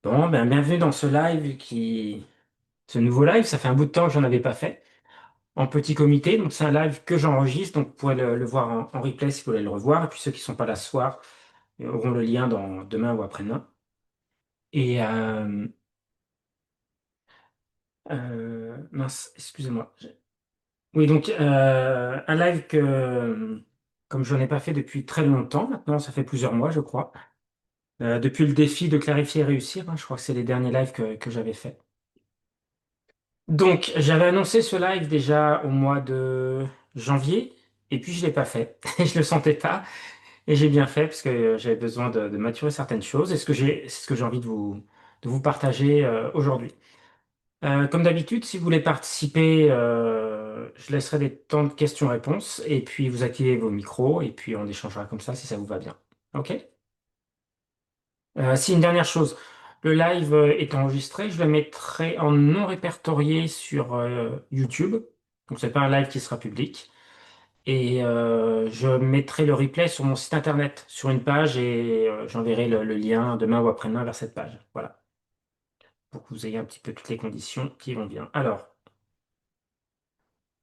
Bon, ben, bienvenue dans ce nouveau live. Ça fait un bout de temps que j'en avais pas fait en petit comité. Donc, c'est un live que j'enregistre. Donc, vous pourrez le voir en replay si vous voulez le revoir. Et puis, ceux qui sont pas là ce soir auront le lien dans demain ou après-demain. Et, mince, excusez-moi. Oui, donc, un live comme je n'en ai pas fait depuis très longtemps. Maintenant, ça fait plusieurs mois, je crois. Depuis le défi de clarifier et réussir, hein, je crois que c'est les derniers lives que j'avais fait. Donc, j'avais annoncé ce live déjà au mois de janvier, et puis je l'ai pas fait. Je le sentais pas, et j'ai bien fait parce que j'avais besoin de maturer certaines choses, et c'est ce que j'ai envie de vous partager aujourd'hui. Comme d'habitude, si vous voulez participer, je laisserai des temps de questions-réponses, et puis vous activez vos micros, et puis on échangera comme ça si ça vous va bien. OK? Si une dernière chose, le live est enregistré, je le mettrai en non répertorié sur YouTube. Donc c'est pas un live qui sera public. Et je mettrai le replay sur mon site internet, sur une page, et j'enverrai le lien demain ou après-demain vers cette page. Voilà, pour que vous ayez un petit peu toutes les conditions qui vont bien. Alors,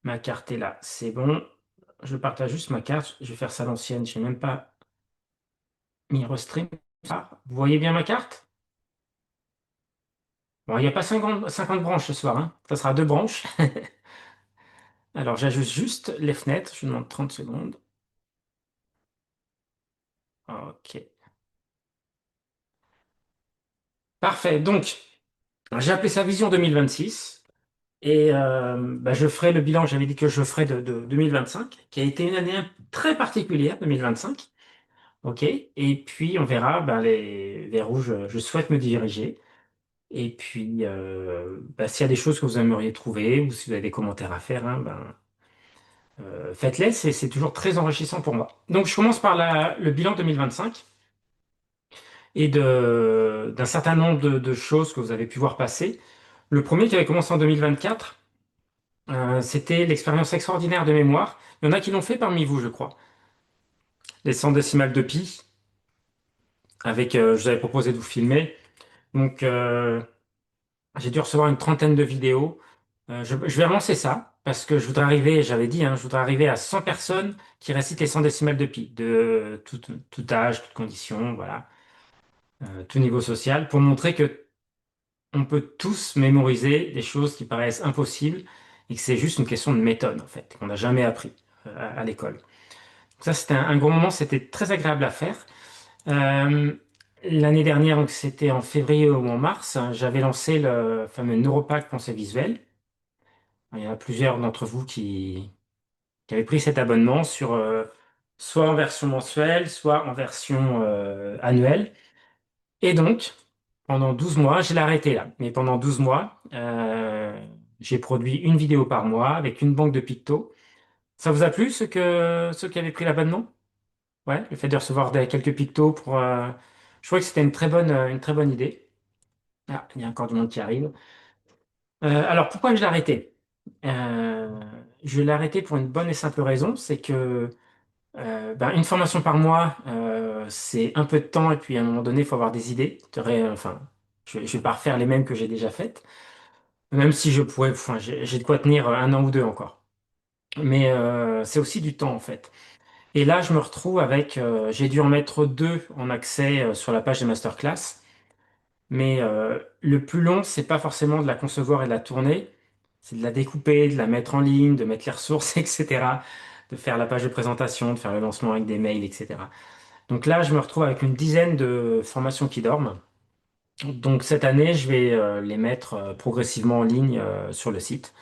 ma carte est là, c'est bon. Je partage juste ma carte. Je vais faire ça à l'ancienne. Je n'ai même pas mis Restream. Ah, vous voyez bien ma carte? Bon, il n'y a pas 50 branches ce soir, hein. Ça sera deux branches. Alors, j'ajuste juste les fenêtres. Je vous demande 30 secondes. OK. Parfait. Donc, j'ai appelé ça Vision 2026. Et bah, je ferai le bilan, j'avais dit que je ferai de 2025, qui a été une année très particulière, 2025. OK. Et puis, on verra bah, vers où je souhaite me diriger. Et puis, bah, s'il y a des choses que vous aimeriez trouver ou si vous avez des commentaires à faire, hein, ben, faites-les. C'est toujours très enrichissant pour moi. Donc, je commence par le bilan 2025 et d'un certain nombre de choses que vous avez pu voir passer. Le premier qui avait commencé en 2024, c'était l'expérience extraordinaire de mémoire. Il y en a qui l'ont fait parmi vous, je crois. Les 100 décimales de pi, avec, je vous avais proposé de vous filmer. Donc, j'ai dû recevoir une trentaine de vidéos. Je vais relancer ça, parce que je voudrais arriver, j'avais dit, hein, je voudrais arriver à 100 personnes qui récitent les 100 décimales de pi, de tout âge, toute condition, voilà, tout niveau social, pour montrer que on peut tous mémoriser des choses qui paraissent impossibles et que c'est juste une question de méthode, en fait, qu'on n'a jamais appris à l'école. Ça, c'était un gros moment, c'était très agréable à faire. Euh, L'année dernière, donc c'était en février ou en mars, hein, j'avais lancé le fameux Neuropack Pensée Visuelle. Il y en a plusieurs d'entre vous qui avaient pris cet abonnement sur soit en version mensuelle, soit en version annuelle. Et donc, pendant 12 mois, je l'ai arrêté là, mais pendant 12 mois, j'ai produit une vidéo par mois avec une banque de pictos. Ça vous a plu, ceux qui avaient pris l'abonnement? Ouais, le fait de recevoir quelques pictos pour. Je trouvais que c'était une très bonne idée. Ah, il y a encore du monde qui arrive. Alors, pourquoi je l'ai arrêté? Euh, je l'ai arrêté pour une bonne et simple raison, c'est que ben, une formation par mois, c'est un peu de temps, et puis à un moment donné, il faut avoir des idées. Enfin, je vais pas refaire les mêmes que j'ai déjà faites, même si je pourrais, enfin, j'ai de quoi tenir un an ou deux encore. Mais c'est aussi du temps, en fait. Et là, je me retrouve avec, j'ai dû en mettre deux en accès sur la page des masterclass. Mais le plus long, c'est pas forcément de la concevoir et de la tourner, c'est de la découper, de la mettre en ligne, de mettre les ressources, etc. De faire la page de présentation, de faire le lancement avec des mails, etc. Donc là, je me retrouve avec une dizaine de formations qui dorment. Donc cette année, je vais les mettre progressivement en ligne sur le site.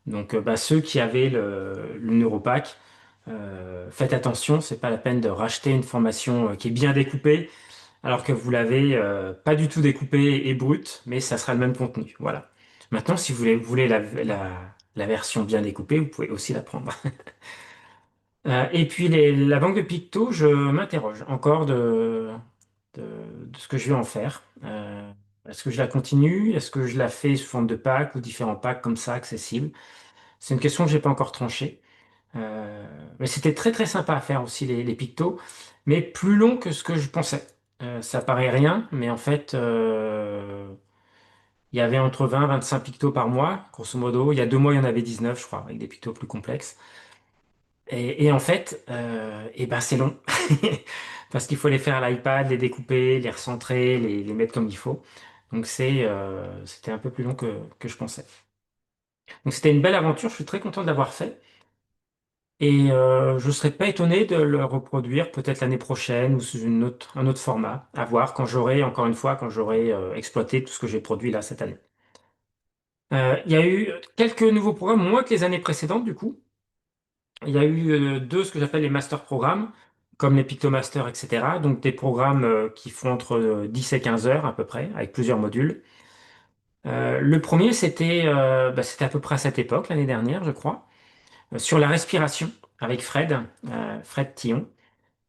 Donc bah, ceux qui avaient le Neuropack, faites attention, c'est pas la peine de racheter une formation qui est bien découpée alors que vous l'avez pas du tout découpée et brute, mais ça sera le même contenu. Voilà. Maintenant, si vous voulez la version bien découpée, vous pouvez aussi la prendre. Et puis la banque de pictos, je m'interroge encore de, de ce que je vais en faire. Est-ce que je la continue? Est-ce que je la fais sous forme de pack ou différents packs comme ça, accessibles? C'est une question que j'ai pas encore tranchée. Mais c'était très très sympa à faire aussi les pictos, mais plus long que ce que je pensais. Ça paraît rien, mais en fait, il y avait entre 20 et 25 pictos par mois, grosso modo. Il y a 2 mois, il y en avait 19, je crois, avec des pictos plus complexes. Et en fait, eh ben c'est long. Parce qu'il faut les faire à l'iPad, les découper, les recentrer, les mettre comme il faut. Donc c'était un peu plus long que je pensais. Donc c'était une belle aventure, je suis très content de l'avoir fait. Et je ne serais pas étonné de le reproduire peut-être l'année prochaine ou sous un autre format, à voir quand j'aurai, encore une fois, quand j'aurai exploité tout ce que j'ai produit là cette année. Il y a eu quelques nouveaux programmes, moins que les années précédentes du coup. Il y a eu deux, ce que j'appelle les master programmes, comme les Pictomaster, etc. Donc des programmes qui font entre 10 et 15 heures à peu près, avec plusieurs modules. Le premier, c'était à peu près à cette époque, l'année dernière, je crois, sur la respiration, avec Fred Tillon,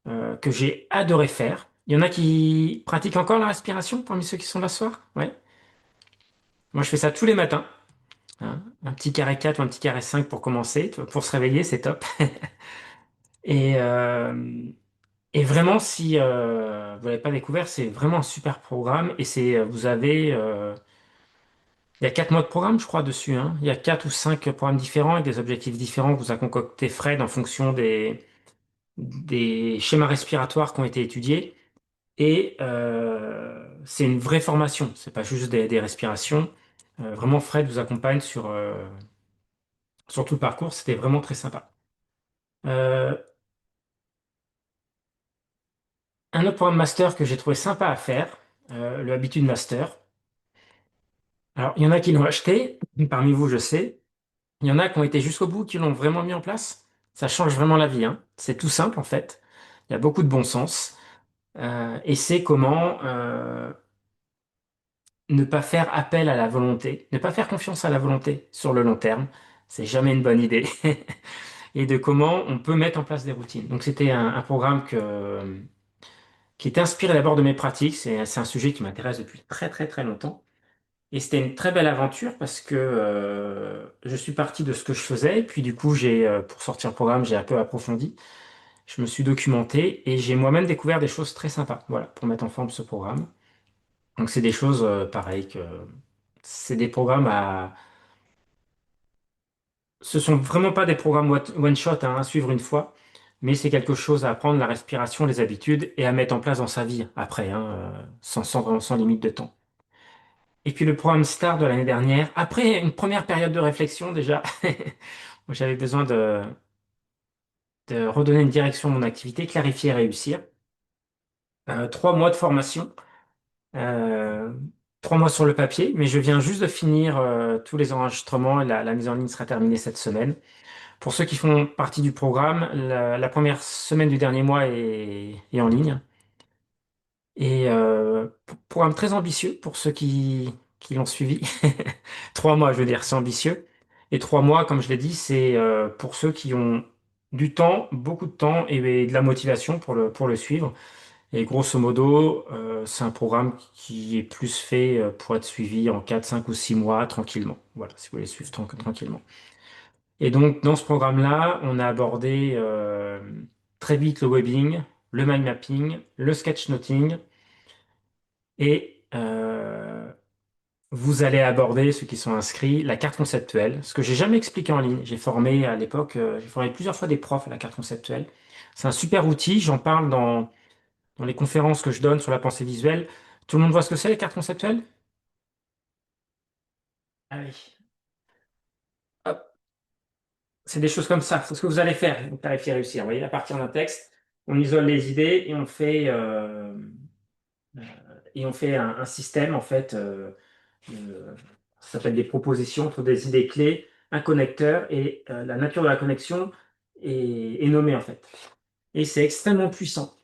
que j'ai adoré faire. Il y en a qui pratiquent encore la respiration parmi ceux qui sont là ce soir? Ouais. Moi, je fais ça tous les matins, hein. Un petit carré 4 ou un petit carré 5 pour commencer, pour se réveiller, c'est top. Et, euh, Et vraiment, si vous l'avez pas découvert, c'est vraiment un super programme. Et il y a 4 mois de programme, je crois, dessus, hein. Il y a 4 ou 5 programmes différents avec des objectifs différents que vous a concocté Fred en fonction des schémas respiratoires qui ont été étudiés. Et c'est une vraie formation. C'est pas juste des respirations. Vraiment, Fred vous accompagne sur tout le parcours. C'était vraiment très sympa. Euh, un autre programme master que j'ai trouvé sympa à faire, le Habitude Master. Alors, il y en a qui l'ont acheté, parmi vous, je sais. Il y en a qui ont été jusqu'au bout, qui l'ont vraiment mis en place. Ça change vraiment la vie, hein. C'est tout simple, en fait. Il y a beaucoup de bon sens. Et c'est comment ne pas faire appel à la volonté, ne pas faire confiance à la volonté sur le long terme. C'est jamais une bonne idée. Et de comment on peut mettre en place des routines. Donc, c'était un programme qui est inspiré d'abord de mes pratiques. C'est un sujet qui m'intéresse depuis très, très, très longtemps. Et c'était une très belle aventure parce que je suis parti de ce que je faisais, et puis du coup, pour sortir le programme, j'ai un peu approfondi. Je me suis documenté et j'ai moi-même découvert des choses très sympas, voilà, pour mettre en forme ce programme. Donc c'est des choses pareilles que c'est des programmes à. Ce sont vraiment pas des programmes one shot, hein, à suivre une fois, mais c'est quelque chose à apprendre, la respiration, les habitudes et à mettre en place dans sa vie après, hein, sans limite de temps. Et puis le programme Star de l'année dernière, après une première période de réflexion déjà, où j'avais besoin de redonner une direction à mon activité, clarifier et réussir. 3 mois de formation, euh, 3 mois sur le papier, mais je viens juste de finir tous les enregistrements et la mise en ligne sera terminée cette semaine. Pour ceux qui font partie du programme, la première semaine du dernier mois est en ligne. Et programme très ambitieux pour ceux qui l'ont suivi. 3 mois, je veux dire, c'est ambitieux. Et 3 mois, comme je l'ai dit, c'est pour ceux qui ont du temps, beaucoup de temps et de la motivation pour le suivre. Et grosso modo, c'est un programme qui est plus fait pour être suivi en 4, 5 ou 6 mois tranquillement. Voilà, si vous voulez suivre tranquillement. Et donc, dans ce programme-là, on a abordé très vite le webbing, le mind mapping, le sketchnoting et vous allez aborder, ceux qui sont inscrits, la carte conceptuelle, ce que j'ai jamais expliqué en ligne. J'ai formé à l'époque, j'ai formé plusieurs fois des profs à la carte conceptuelle. C'est un super outil, j'en parle dans les conférences que je donne sur la pensée visuelle. Tout le monde voit ce que c'est, les cartes conceptuelles? Ah oui. Hop. C'est des choses comme ça, c'est ce que vous allez faire, pour clarifier, réussir. Vous voyez, à partir d'un texte, on isole les idées et on fait un système, en fait. Ça s'appelle des propositions entre des idées clés, un connecteur, et la nature de la connexion est nommée en fait. Et c'est extrêmement puissant.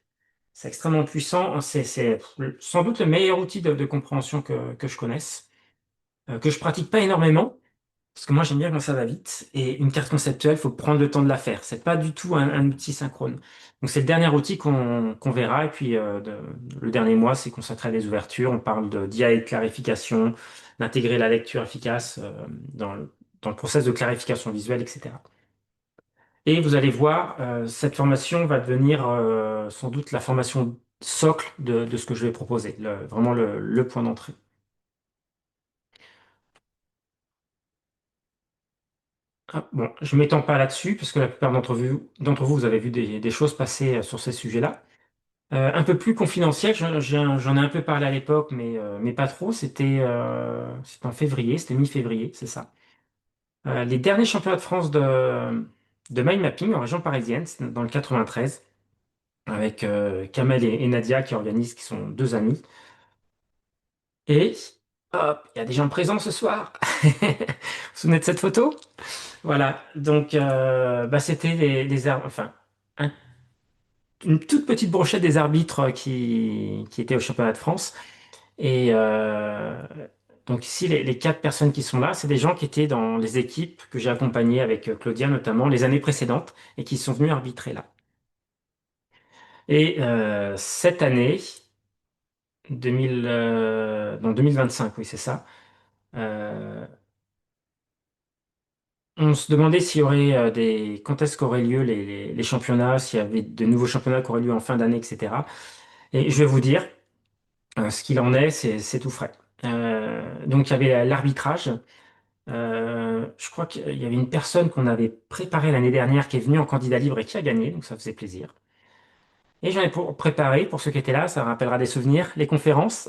C'est extrêmement puissant. C'est sans doute le meilleur outil de compréhension que je connaisse, que je pratique pas énormément, parce que moi j'aime bien quand ça va vite. Et une carte conceptuelle, faut prendre le temps de la faire. C'est pas du tout un outil synchrone. Donc c'est le dernier outil qu'on verra. Et puis le dernier mois, c'est consacré à des ouvertures. On parle d'IA et de clarification, d'intégrer la lecture efficace dans le process de clarification visuelle, etc. Et vous allez voir, cette formation va devenir sans doute la formation socle de ce que je vais proposer, vraiment le point d'entrée. Ah, bon, je ne m'étends pas là-dessus, parce que la plupart d'entre vous, vous avez vu des choses passer sur ces sujets-là. Un peu plus confidentiel, j'en ai un peu parlé à l'époque, mais pas trop. C'était en février, c'était mi-février, c'est ça. Les derniers championnats de France de mind mapping en région parisienne, c'était dans le 93, avec Kamel et Nadia qui organisent, qui sont deux amis. Et hop, il y a des gens présents ce soir. Vous vous souvenez de cette photo? Voilà, donc bah, c'était enfin, un- une toute petite brochette des arbitres qui étaient au championnat de France. Et donc ici, les quatre personnes qui sont là, c'est des gens qui étaient dans les équipes que j'ai accompagnées avec Claudia notamment les années précédentes et qui sont venus arbitrer là. Et cette année, 2025, oui c'est ça, euh, on se demandait s'il y aurait quand est-ce qu'auraient lieu les championnats, s'il y avait de nouveaux championnats qui auraient lieu en fin d'année, etc. Et je vais vous dire, ce qu'il en est, c'est tout frais. Donc il y avait l'arbitrage. Je crois qu'il y avait une personne qu'on avait préparée l'année dernière qui est venue en candidat libre et qui a gagné, donc ça faisait plaisir. Et j'en ai pour préparer, pour ceux qui étaient là, ça rappellera des souvenirs, les conférences.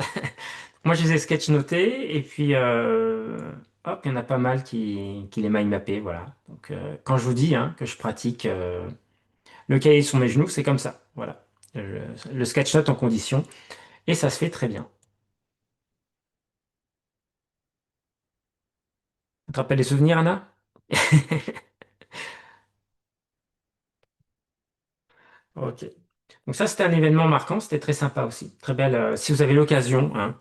Moi, je les ai sketch notés, et puis hop, il y en a pas mal qui les mind mappés, voilà. Donc quand je vous dis hein, que je pratique le cahier sur mes genoux, c'est comme ça, voilà. Le sketch note en condition, et ça se fait très bien. Tu te rappelles les souvenirs, Anna? Ok. Donc ça, c'était un événement marquant, c'était très sympa aussi. Très belle. Si vous avez l'occasion, hein,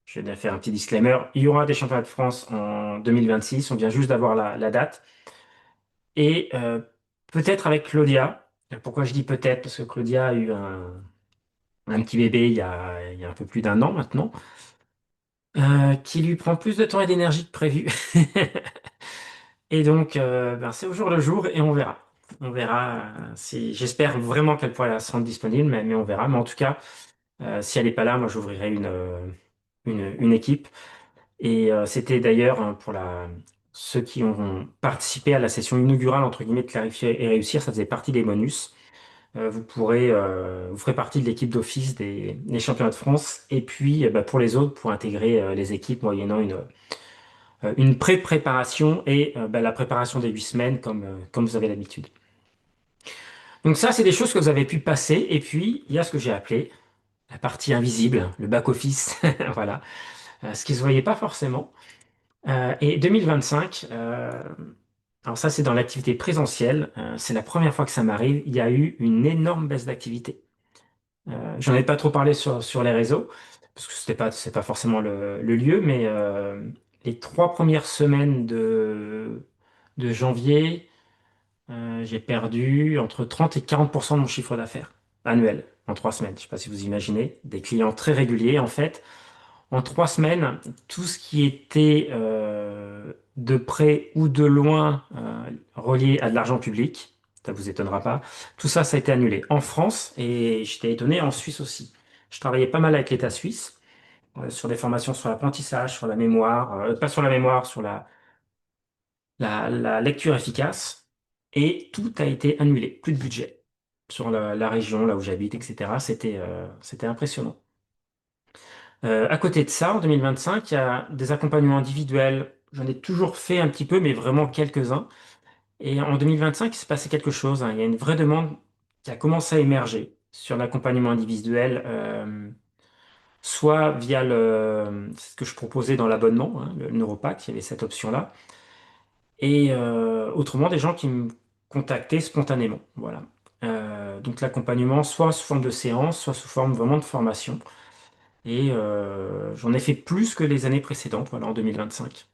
je vais faire un petit disclaimer, il y aura des championnats de France en 2026, on vient juste d'avoir la date. Et peut-être avec Claudia. Pourquoi je dis peut-être? Parce que Claudia a eu un petit bébé il y a un peu plus d'un an maintenant, qui lui prend plus de temps et d'énergie que prévu. Et donc, ben, c'est au jour le jour et on verra. On verra si j'espère vraiment qu'elle pourra se rendre disponible, mais on verra. Mais en tout cas, si elle n'est pas là, moi j'ouvrirai une équipe. Et c'était d'ailleurs hein, ceux qui ont participé à la session inaugurale, entre guillemets, de Clarifier et Réussir, ça faisait partie des bonus. Vous ferez partie de l'équipe d'office des championnats de France. Et puis, bah, pour les autres, pour intégrer les équipes moyennant une pré-préparation et bah, la préparation des 8 semaines comme vous avez l'habitude. Donc ça, c'est des choses que vous avez pu passer. Et puis, il y a ce que j'ai appelé la partie invisible, le back-office. Voilà. Ce qui ne se voyait pas forcément. Et 2025, alors ça, c'est dans l'activité présentielle. C'est la première fois que ça m'arrive. Il y a eu une énorme baisse d'activité. J'en ai pas trop parlé sur les réseaux, parce que c'est pas forcément le lieu, mais les 3 premières semaines de janvier, j'ai perdu entre 30 et 40% de mon chiffre d'affaires annuel en 3 semaines. Je sais pas si vous imaginez, des clients très réguliers. En fait, en 3 semaines, tout ce qui était de près ou de loin relié à de l'argent public, ça vous étonnera pas, tout ça, ça a été annulé en France et j'étais étonné en Suisse aussi. Je travaillais pas mal avec l'État suisse sur des formations sur l'apprentissage, sur la mémoire, pas sur la mémoire, sur la lecture efficace et tout a été annulé, plus de budget sur la région là où j'habite, etc. C'était impressionnant. À côté de ça, en 2025, il y a des accompagnements individuels. J'en ai toujours fait un petit peu, mais vraiment quelques-uns. Et en 2025, il s'est passé quelque chose, hein. Il y a une vraie demande qui a commencé à émerger sur l'accompagnement individuel, soit via ce que je proposais dans l'abonnement, hein, le Neuropack, il y avait cette option-là, et autrement des gens qui me contactaient spontanément. Voilà. Donc l'accompagnement, soit sous forme de séance, soit sous forme vraiment de formation. Et j'en ai fait plus que les années précédentes, voilà, en 2025.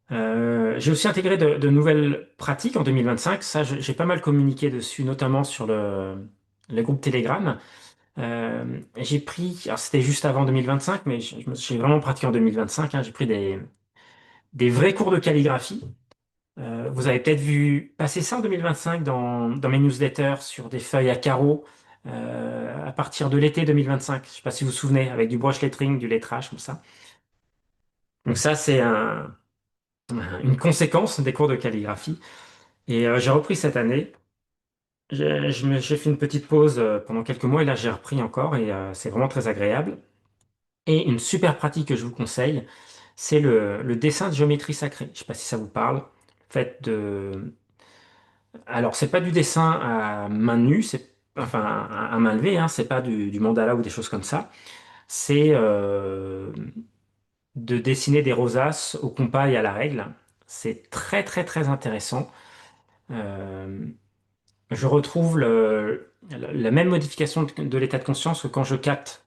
J'ai aussi intégré de nouvelles pratiques en 2025. Ça, j'ai pas mal communiqué dessus, notamment sur le groupe Telegram. J'ai pris, alors c'était juste avant 2025, mais j'ai vraiment pratiqué en 2025, hein. J'ai pris des vrais cours de calligraphie. Vous avez peut-être vu passer ça en 2025 dans mes newsletters sur des feuilles à carreaux à partir de l'été 2025. Je ne sais pas si vous vous souvenez, avec du brush lettering, du lettrage, comme ça. Donc ça, c'est une conséquence des cours de calligraphie. Et j'ai repris cette année. J'ai fait une petite pause pendant quelques mois et là, j'ai repris encore et c'est vraiment très agréable. Et une super pratique que je vous conseille, c'est le dessin de géométrie sacrée. Je ne sais pas si ça vous parle. Faites de... Alors, c'est pas du dessin à main nue, c'est enfin à main levée, hein, c'est pas du mandala ou des choses comme ça. C'est de dessiner des rosaces au compas et à la règle. C'est très très très intéressant. Euh, je retrouve la même modification de l'état de conscience que quand je capte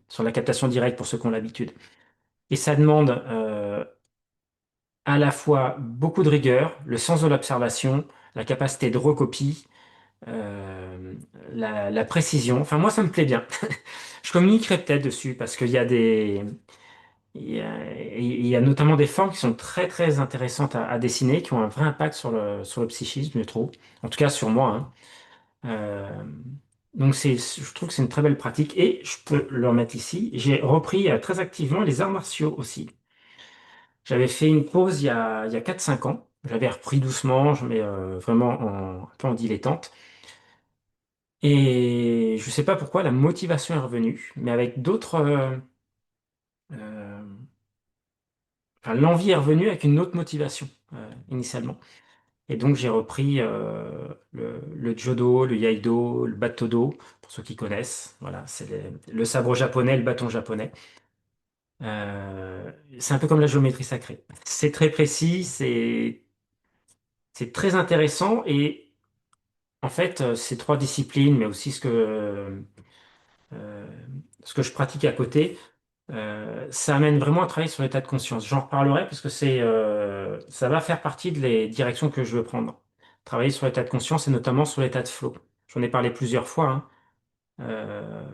sur la captation directe pour ceux qui ont l'habitude. Et ça demande à la fois beaucoup de rigueur, le sens de l'observation, la capacité de recopie, euh, la précision. Enfin, moi, ça me plaît bien. Je communiquerai peut-être dessus parce qu'il y a il y a notamment des formes qui sont très très intéressantes à dessiner, qui ont un vrai impact sur le psychisme, je trouve. En tout cas, sur moi, hein. Euh, donc je trouve que c'est une très belle pratique et je peux le remettre ici. J'ai repris très activement les arts martiaux aussi. J'avais fait une pause il y a 4-5 ans. J'avais repris doucement, mais vraiment un peu en dilettante. Et je sais pas pourquoi la motivation est revenue, mais avec d'autres, euh, enfin, l'envie est revenue avec une autre motivation initialement. Et donc j'ai repris le Jodo, le Iaido, le Battodo, pour ceux qui connaissent. Voilà, c'est le sabre japonais, le bâton japonais. C'est un peu comme la géométrie sacrée. C'est très précis, c'est très intéressant et en fait, ces trois disciplines, mais aussi euh, ce que je pratique à côté, ça amène vraiment à travailler sur l'état de conscience. J'en reparlerai parce que ça va faire partie des directions que je veux prendre. Travailler sur l'état de conscience et notamment sur l'état de flow. J'en ai parlé plusieurs fois, hein. Euh,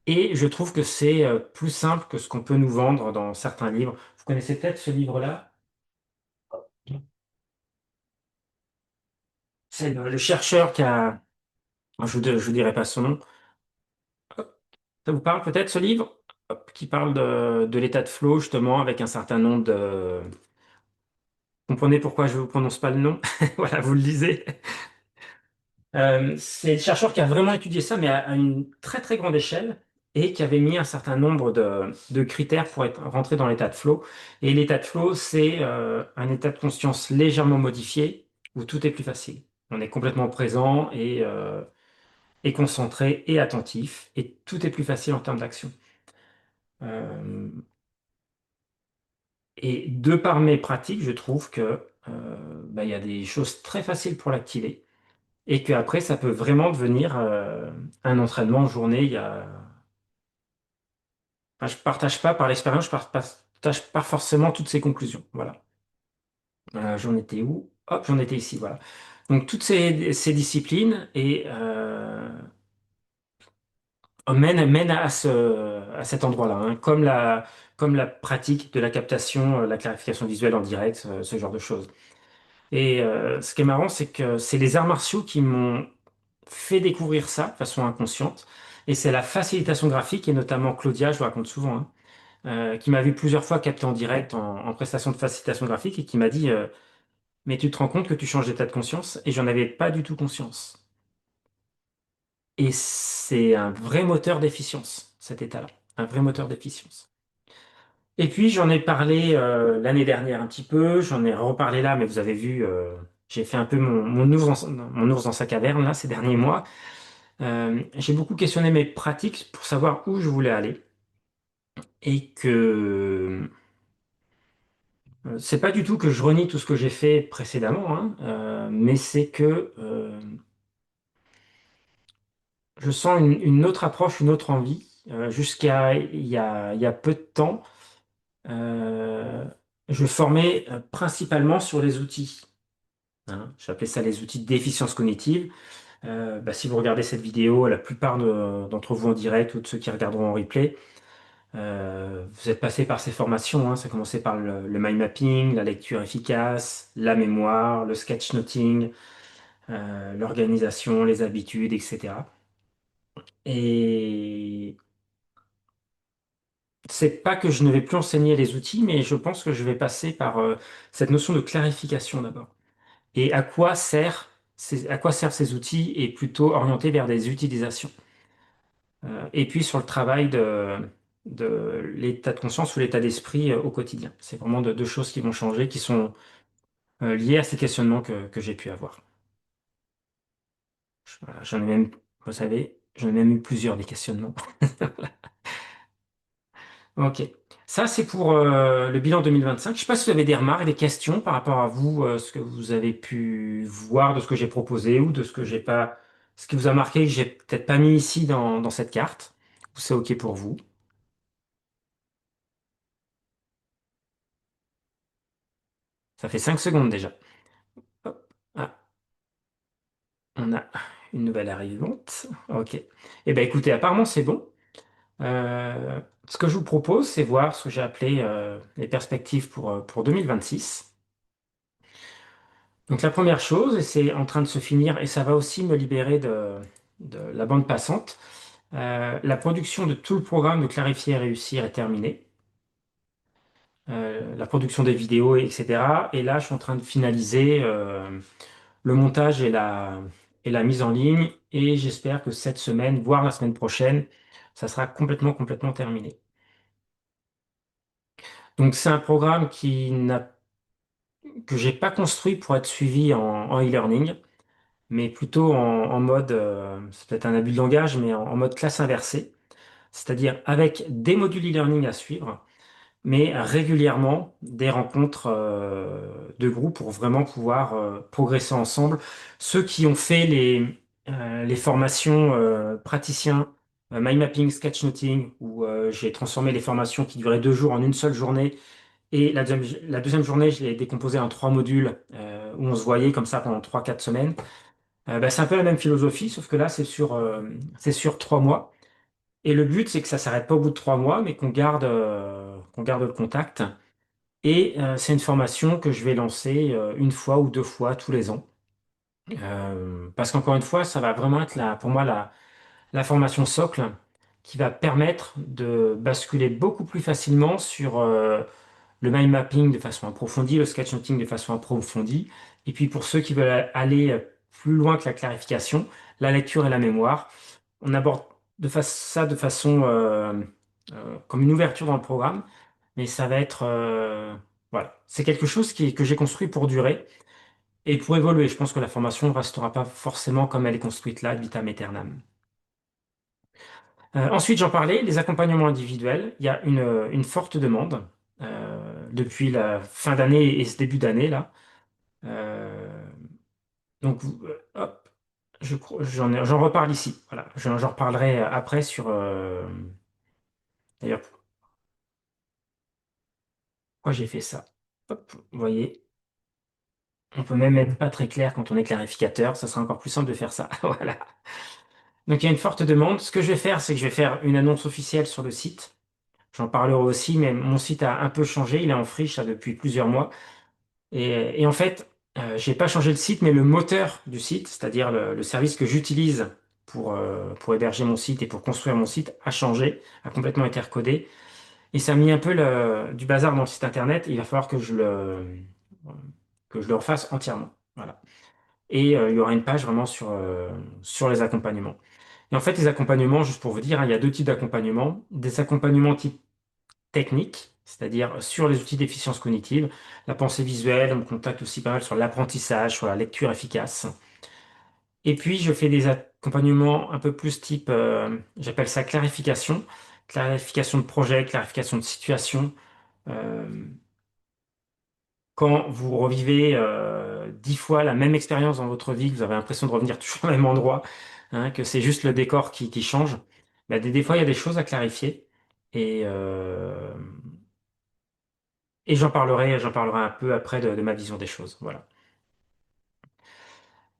et je trouve que c'est plus simple que ce qu'on peut nous vendre dans certains livres. Vous connaissez peut-être ce livre-là? C'est le chercheur qui a... Je vous dirai pas son nom. Ça vous parle peut-être ce livre? Hop, qui parle de l'état de flow justement avec un certain nombre de... Comprenez pourquoi je ne vous prononce pas le nom? Voilà, vous le lisez. C'est le chercheur qui a vraiment étudié ça, mais à une très très grande échelle, et qui avait mis un certain nombre de critères pour être rentré dans l'état de flow. Et l'état de flow, c'est un état de conscience légèrement modifié, où tout est plus facile. On est complètement présent et concentré et attentif, et tout est plus facile en termes d'action. Euh, et de par mes pratiques, je trouve que bah, il y a des choses très faciles pour l'activer. Et qu'après, ça peut vraiment devenir un entraînement en journée. Enfin, je partage pas par l'expérience, partage pas forcément toutes ces conclusions. Voilà. J'en étais où? Hop, j'en étais ici. Voilà. Donc toutes ces disciplines mènent à cet endroit-là, hein, comme la pratique de la captation, la clarification visuelle en direct, ce genre de choses. Et ce qui est marrant, c'est que c'est les arts martiaux qui m'ont fait découvrir ça de façon inconsciente. Et c'est la facilitation graphique, et notamment Claudia, je vous raconte souvent, hein, qui m'a vu plusieurs fois capter en direct en prestation de facilitation graphique et qui m'a dit mais tu te rends compte que tu changes d'état de conscience? Et j'en avais pas du tout conscience. Et c'est un vrai moteur d'efficience, cet état-là. Un vrai moteur d'efficience. Et puis j'en ai parlé l'année dernière un petit peu, j'en ai reparlé là, mais vous avez vu, j'ai fait un peu mon ours dans sa caverne là ces derniers mois. J'ai beaucoup questionné mes pratiques pour savoir où je voulais aller et que c'est pas du tout que je renie tout ce que j'ai fait précédemment, hein, mais c'est que je sens une autre approche, une autre envie. Jusqu'à il y a peu de temps, euh, je formais principalement sur les outils, hein. J'appelais ça les outils d'efficience cognitive. Bah, si vous regardez cette vidéo, la plupart d'entre vous en direct ou de ceux qui regarderont en replay, vous êtes passé par ces formations, hein. Ça a commencé par le mind mapping, la lecture efficace, la mémoire, le sketchnoting, l'organisation, les habitudes, etc. Et c'est pas que je ne vais plus enseigner les outils, mais je pense que je vais passer par cette notion de clarification d'abord. Et à quoi servent ces outils et plutôt orienté vers des utilisations. Et puis sur le travail de l'état de conscience ou l'état d'esprit au quotidien. C'est vraiment deux choses qui vont changer, qui sont liées à ces questionnements que j'ai pu avoir. Voilà, j'en ai même, vous savez, j'en ai même eu plusieurs des questionnements. Ok. Ça, c'est pour le bilan 2025. Je ne sais pas si vous avez des remarques, des questions par rapport à vous, ce que vous avez pu voir de ce que j'ai proposé ou de ce que j'ai pas, ce qui vous a marqué que j'ai peut-être pas mis ici dans cette carte. Ou c'est OK pour vous? Ça fait 5 secondes déjà. Hop. Ah, on a une nouvelle arrivante. OK. Eh bien, écoutez, apparemment, c'est bon. Ce que je vous propose, c'est voir ce que j'ai appelé les perspectives pour 2026. Donc la première chose, et c'est en train de se finir, et ça va aussi me libérer de la bande passante, la production de tout le programme de Clarifier et Réussir est terminée. La production des vidéos, etc. Et là, je suis en train de finaliser le montage et la mise en ligne, et j'espère que cette semaine, voire la semaine prochaine, ça sera complètement terminé. Donc c'est un programme que j'ai pas construit pour être suivi en e-learning, mais plutôt en mode, c'est peut-être un abus de langage, mais en mode classe inversée, c'est-à-dire avec des modules e-learning à suivre, mais régulièrement des rencontres de groupe pour vraiment pouvoir progresser ensemble. Ceux qui ont fait les formations praticiens, mind mapping, sketchnoting, où j'ai transformé les formations qui duraient 2 jours en une seule journée, et la deuxième journée, je l'ai décomposée en 3 modules où on se voyait comme ça pendant 3, 4 semaines. Bah, c'est un peu la même philosophie, sauf que là, c'est sur 3 mois. Et le but, c'est que ça s'arrête pas au bout de 3 mois, mais qu'on garde le contact. Et c'est une formation que je vais lancer une fois ou 2 fois tous les ans. Parce qu'encore une fois, ça va vraiment être pour moi la formation socle qui va permettre de basculer beaucoup plus facilement sur le mind mapping de façon approfondie, le sketchnoting de façon approfondie. Et puis pour ceux qui veulent aller plus loin que la clarification, la lecture et la mémoire, on aborde ça de façon comme une ouverture dans le programme, mais ça va être voilà, c'est quelque chose que j'ai construit pour durer et pour évoluer. Je pense que la formation ne restera pas forcément comme elle est construite là, ad vitam aeternam. Ensuite, j'en parlais, les accompagnements individuels. Il y a une forte demande depuis la fin d'année et ce début d'année là. Euh, donc, hop, j'en reparle ici. Voilà, j'en reparlerai après sur. D'ailleurs, pourquoi j'ai fait ça? Hop, vous voyez, on peut même être pas très clair quand on est clarificateur. Ça sera encore plus simple de faire ça. Voilà. Donc, il y a une forte demande. Ce que je vais faire, c'est que je vais faire une annonce officielle sur le site. J'en parlerai aussi, mais mon site a un peu changé. Il est en friche là, depuis plusieurs mois. Et en fait, j'ai pas changé le site, mais le moteur du site, c'est-à-dire le service que j'utilise pour héberger mon site et pour construire mon site, a changé, a complètement été recodé. Et ça a mis un peu du bazar dans le site internet. Il va falloir que je le refasse entièrement. Voilà. Et il y aura une page vraiment sur les accompagnements. Et en fait, les accompagnements, juste pour vous dire, hein, il y a deux types d'accompagnements. Des accompagnements type technique, c'est-à-dire sur les outils d'efficience cognitive, la pensée visuelle, on me contacte aussi pas mal sur l'apprentissage, sur la lecture efficace. Et puis, je fais des accompagnements un peu plus type, j'appelle ça clarification, clarification de projet, clarification de situation. Euh, Quand vous revivez 10 fois la même expérience dans votre vie, que vous avez l'impression de revenir toujours au même endroit, hein, que c'est juste le décor qui change, bah, des fois, il y a des choses à clarifier. Et, euh, Et j'en parlerai un peu après de ma vision des choses. Voilà.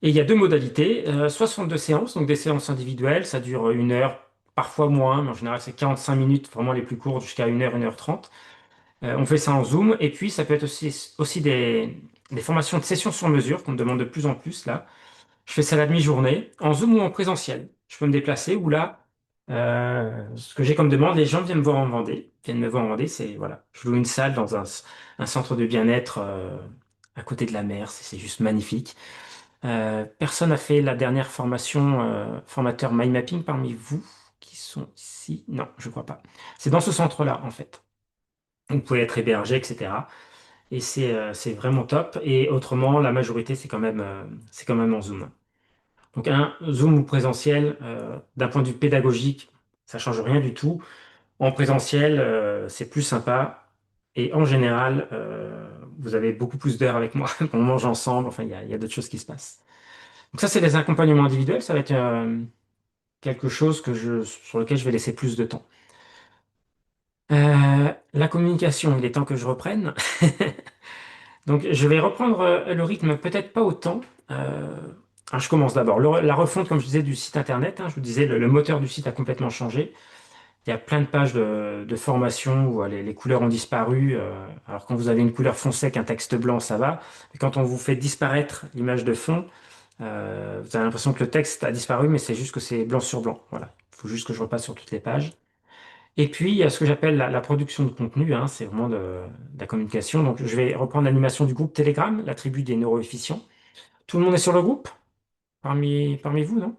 Et il y a deux modalités, soit ce sont deux séances, donc des séances individuelles, ça dure 1 heure, parfois moins, mais en général c'est 45 minutes, vraiment les plus courtes, jusqu'à 1 heure, 1 heure 30. On fait ça en Zoom, et puis ça peut être aussi des formations de sessions sur mesure qu'on me demande de plus en plus là. Je fais ça la demi-journée, en Zoom ou en présentiel. Je peux me déplacer ou là, ce que j'ai comme demande, les gens viennent me voir en Vendée. Viennent me voir en Vendée, c'est voilà. Je loue une salle dans un centre de bien-être à côté de la mer. C'est juste magnifique. Personne n'a fait la dernière formation formateur mind mapping parmi vous qui sont ici? Non, je crois pas. C'est dans ce centre-là, en fait. Vous pouvez être hébergé, etc. Et c'est vraiment top. Et autrement, la majorité, c'est quand même en Zoom. Donc un Zoom ou présentiel, d'un point de vue pédagogique, ça change rien du tout. En présentiel, c'est plus sympa. Et en général, vous avez beaucoup plus d'heures avec moi. On mange ensemble. Enfin, il y a d'autres choses qui se passent. Donc ça, c'est les accompagnements individuels. Ça va être quelque chose sur lequel je vais laisser plus de temps. La communication, il est temps que je reprenne. Donc, je vais reprendre le rythme, peut-être pas autant. Je commence d'abord. La refonte, comme je disais, du site internet. Je vous disais, le moteur du site a complètement changé. Il y a plein de pages de formation où les couleurs ont disparu. Alors, quand vous avez une couleur foncée avec un texte blanc, ça va. Mais quand on vous fait disparaître l'image de fond, vous avez l'impression que le texte a disparu, mais c'est juste que c'est blanc sur blanc. Voilà. Il faut juste que je repasse sur toutes les pages. Et puis, il y a ce que j'appelle la production de contenu, c'est vraiment de la communication. Donc, je vais reprendre l'animation du groupe Telegram, la tribu des neuroefficients. Tout le monde est sur le groupe, parmi vous, non?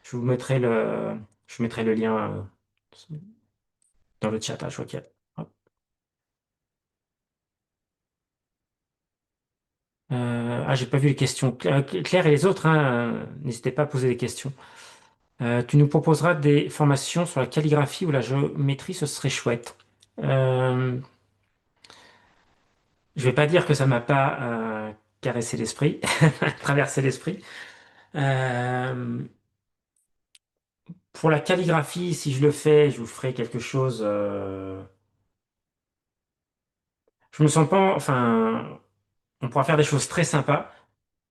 Je vous mettrai le lien dans le chat, je vois qu'il y a. Hop. J'ai pas vu les questions. Claire et les autres, n'hésitez pas à poser des questions. Tu nous proposeras des formations sur la calligraphie ou la géométrie, ce serait chouette. Euh, je vais pas dire que ça m'a pas caressé l'esprit, traversé l'esprit. Euh, pour la calligraphie, si je le fais, je vous ferai quelque chose. Je me sens pas. Enfin, on pourra faire des choses très sympas,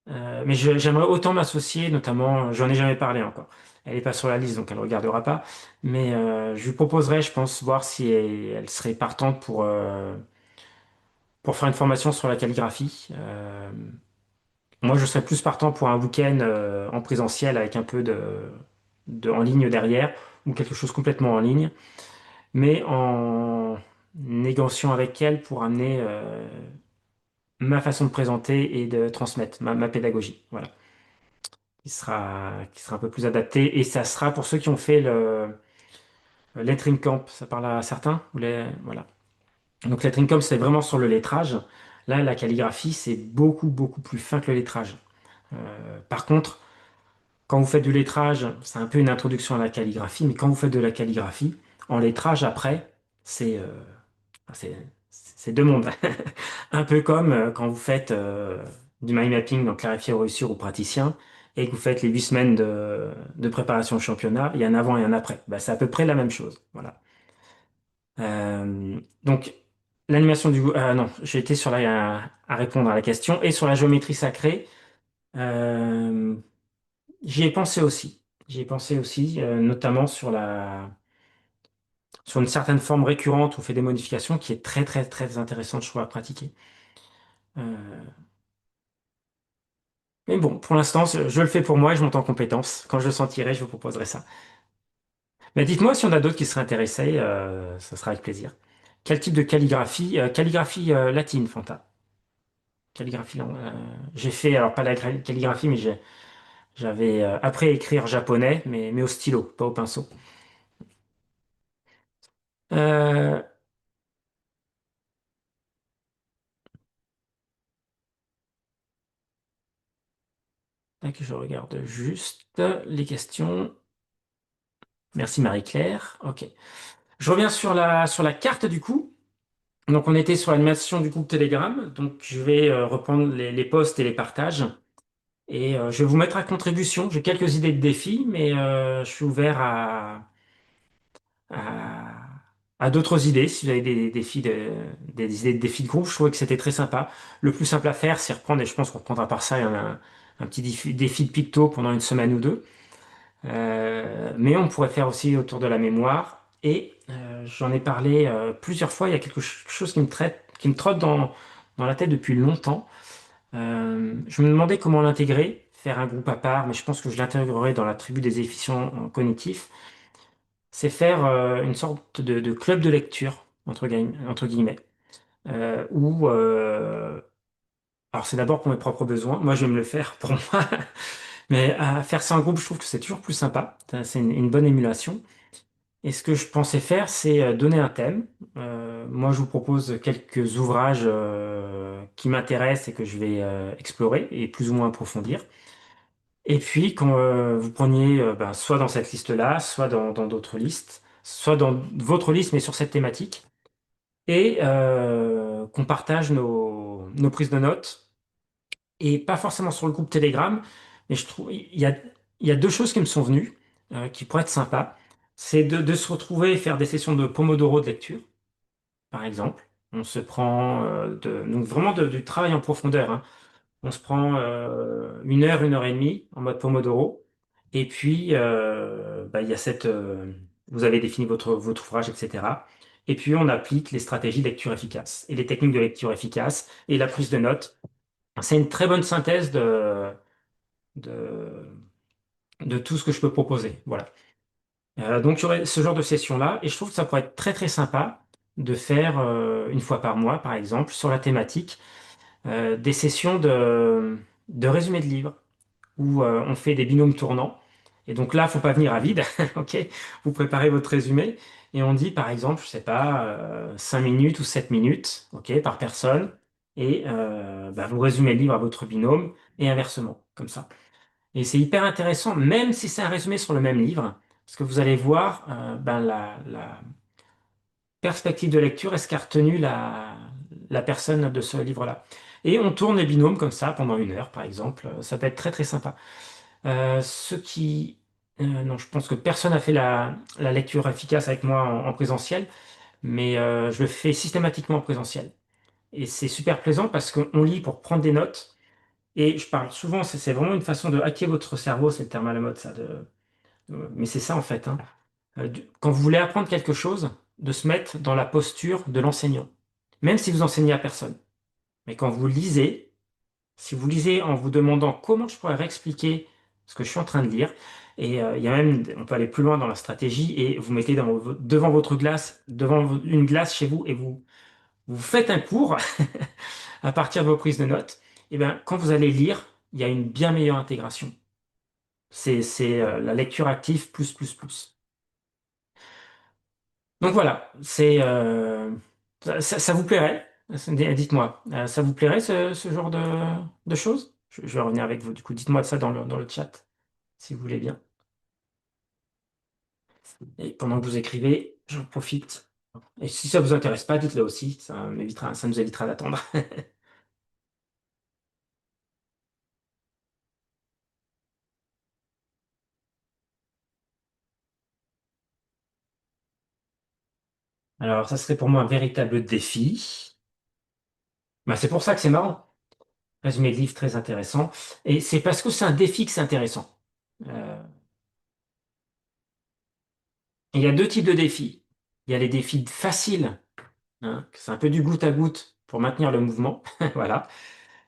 mais j'aimerais autant m'associer, notamment. J'en ai jamais parlé encore. Elle est pas sur la liste, donc elle ne regardera pas. Mais je lui proposerai, je pense, voir si elle serait partante pour faire une formation sur la calligraphie. Moi, je serais plus partant pour un week-end en présentiel avec un peu en ligne derrière ou quelque chose complètement en ligne, mais en négociant avec elle pour amener ma façon de présenter et de transmettre ma pédagogie. Voilà, qui sera un peu plus adaptée et ça sera pour ceux qui ont fait le lettering camp. Ça parle à certains? Voilà. Donc, lettering camp, c'est vraiment sur le lettrage. Là, la calligraphie, c'est beaucoup, beaucoup plus fin que le lettrage. Par contre, quand vous faites du lettrage, c'est un peu une introduction à la calligraphie, mais quand vous faites de la calligraphie, en lettrage après, c'est euh, c'est c'est deux mondes. Un peu comme quand vous faites du mind mapping, donc clarifier ou réussir aux praticiens, et que vous faites les 8 semaines de préparation au championnat, il y a un avant et un après. Bah, c'est à peu près la même chose. Voilà. Donc, l'animation du... non, j'ai été à répondre à la question. Et sur la géométrie sacrée, euh, j'y ai pensé aussi. J'y ai pensé aussi, notamment sur une certaine forme récurrente où on fait des modifications qui est très très très intéressante, je trouve, à pratiquer. Euh, mais bon, pour l'instant, je le fais pour moi et je monte en compétence. Quand je le sentirai, je vous proposerai ça. Mais dites-moi si on a d'autres qui seraient intéressés, ça sera avec plaisir. Quel type de calligraphie? Calligraphie latine, Fanta. Calligraphie, j'ai fait, alors pas la calligraphie, mais j'avais appris à écrire japonais, mais au stylo, pas au pinceau. Euh, Tac, je regarde juste les questions. Merci Marie-Claire. Ok. Je reviens sur la carte du coup. Donc on était sur l'animation du groupe Telegram. Donc je vais reprendre les posts et les partages. Et je vais vous mettre à contribution. J'ai quelques idées de défis, mais je suis ouvert à, à d'autres idées. Si vous avez des défis des idées de défis de groupe, je trouvais que c'était très sympa. Le plus simple à faire, c'est reprendre, et je pense qu'on reprendra par ça, un petit défi de picto pendant une semaine ou deux. Mais on pourrait faire aussi autour de la mémoire. Et j'en ai parlé plusieurs fois. Il y a quelque chose qui me trotte dans la tête depuis longtemps. Je me demandais comment l'intégrer. faire un groupe à part, mais je pense que je l'intégrerai dans la tribu des efficients cognitifs. C'est faire une sorte de club de lecture, entre guillemets, où, alors c'est d'abord pour mes propres besoins, moi je vais me le faire pour moi, mais à faire ça en groupe, je trouve que c'est toujours plus sympa, c'est une bonne émulation. Et ce que je pensais faire, c'est donner un thème. Moi, je vous propose quelques ouvrages qui m'intéressent et que je vais explorer et plus ou moins approfondir. Et puis, quand vous preniez ben, soit dans cette liste-là, soit dans d'autres listes, soit dans votre liste, mais sur cette thématique, et qu'on partage nos prises de notes, et pas forcément sur le groupe Telegram, mais je trouve il y a deux choses qui me sont venues, qui pourraient être sympas. C'est de se retrouver et faire des sessions de Pomodoro de lecture, par exemple. On se prend donc vraiment du travail en profondeur, hein. On se prend une heure et demie en mode Pomodoro. Et puis, bah, il y a vous avez défini votre ouvrage, etc. Et puis, on applique les stratégies de lecture efficace et les techniques de lecture efficace et la prise de notes. C'est une très bonne synthèse de, de tout ce que je peux proposer. Voilà. Donc, il y aurait ce genre de session-là. Et je trouve que ça pourrait être très, très sympa de faire une fois par mois, par exemple, sur la thématique, des sessions de résumé de livres où on fait des binômes tournants. Et donc là, faut pas venir à vide. OK? Vous préparez votre résumé et on dit, par exemple, je sais pas, 5 minutes ou 7 minutes, OK, par personne. Et bah, vous résumez le livre à votre binôme et inversement, comme ça. Et c'est hyper intéressant, même si c'est un résumé sur le même livre, parce que vous allez voir ben, la perspective de lecture est ce qu'a retenu la personne de ce livre-là. Et on tourne les binômes comme ça pendant une heure, par exemple. Ça peut être très très sympa. Ce qui... non, je pense que personne n'a fait la lecture efficace avec moi en présentiel, mais je le fais systématiquement en présentiel. Et c'est super plaisant parce qu'on lit pour prendre des notes. Et je parle souvent, c'est vraiment une façon de hacker votre cerveau, c'est le terme à la mode, ça. Mais c'est ça en fait, hein. Quand vous voulez apprendre quelque chose, de se mettre dans la posture de l'enseignant, même si vous enseignez à personne. Mais quand vous lisez, si vous lisez en vous demandant comment je pourrais réexpliquer ce que je suis en train de lire, et il y a même, on peut aller plus loin dans la stratégie, et vous mettez devant votre glace, une glace chez vous, et vous faites un cours à partir de vos prises de notes, et bien quand vous allez lire, il y a une bien meilleure intégration. C'est la lecture active plus, plus, plus. Donc voilà, ça vous plairait? Dites-moi, ça vous plairait ce genre de choses? Je vais revenir avec vous. Du coup, dites-moi de ça dans le chat, si vous voulez bien. Et pendant que vous écrivez, j'en profite. Et si ça vous intéresse pas, dites-le aussi. Ça nous évitera d'attendre. Alors, ça serait pour moi un véritable défi. Bah, c'est pour ça que c'est marrant. Résumé de livre très intéressant. Et c'est parce que c'est un défi que c'est intéressant. Euh, il y a deux types de défis. Il y a les défis faciles, hein, c'est un peu du goutte à goutte pour maintenir le mouvement. Voilà.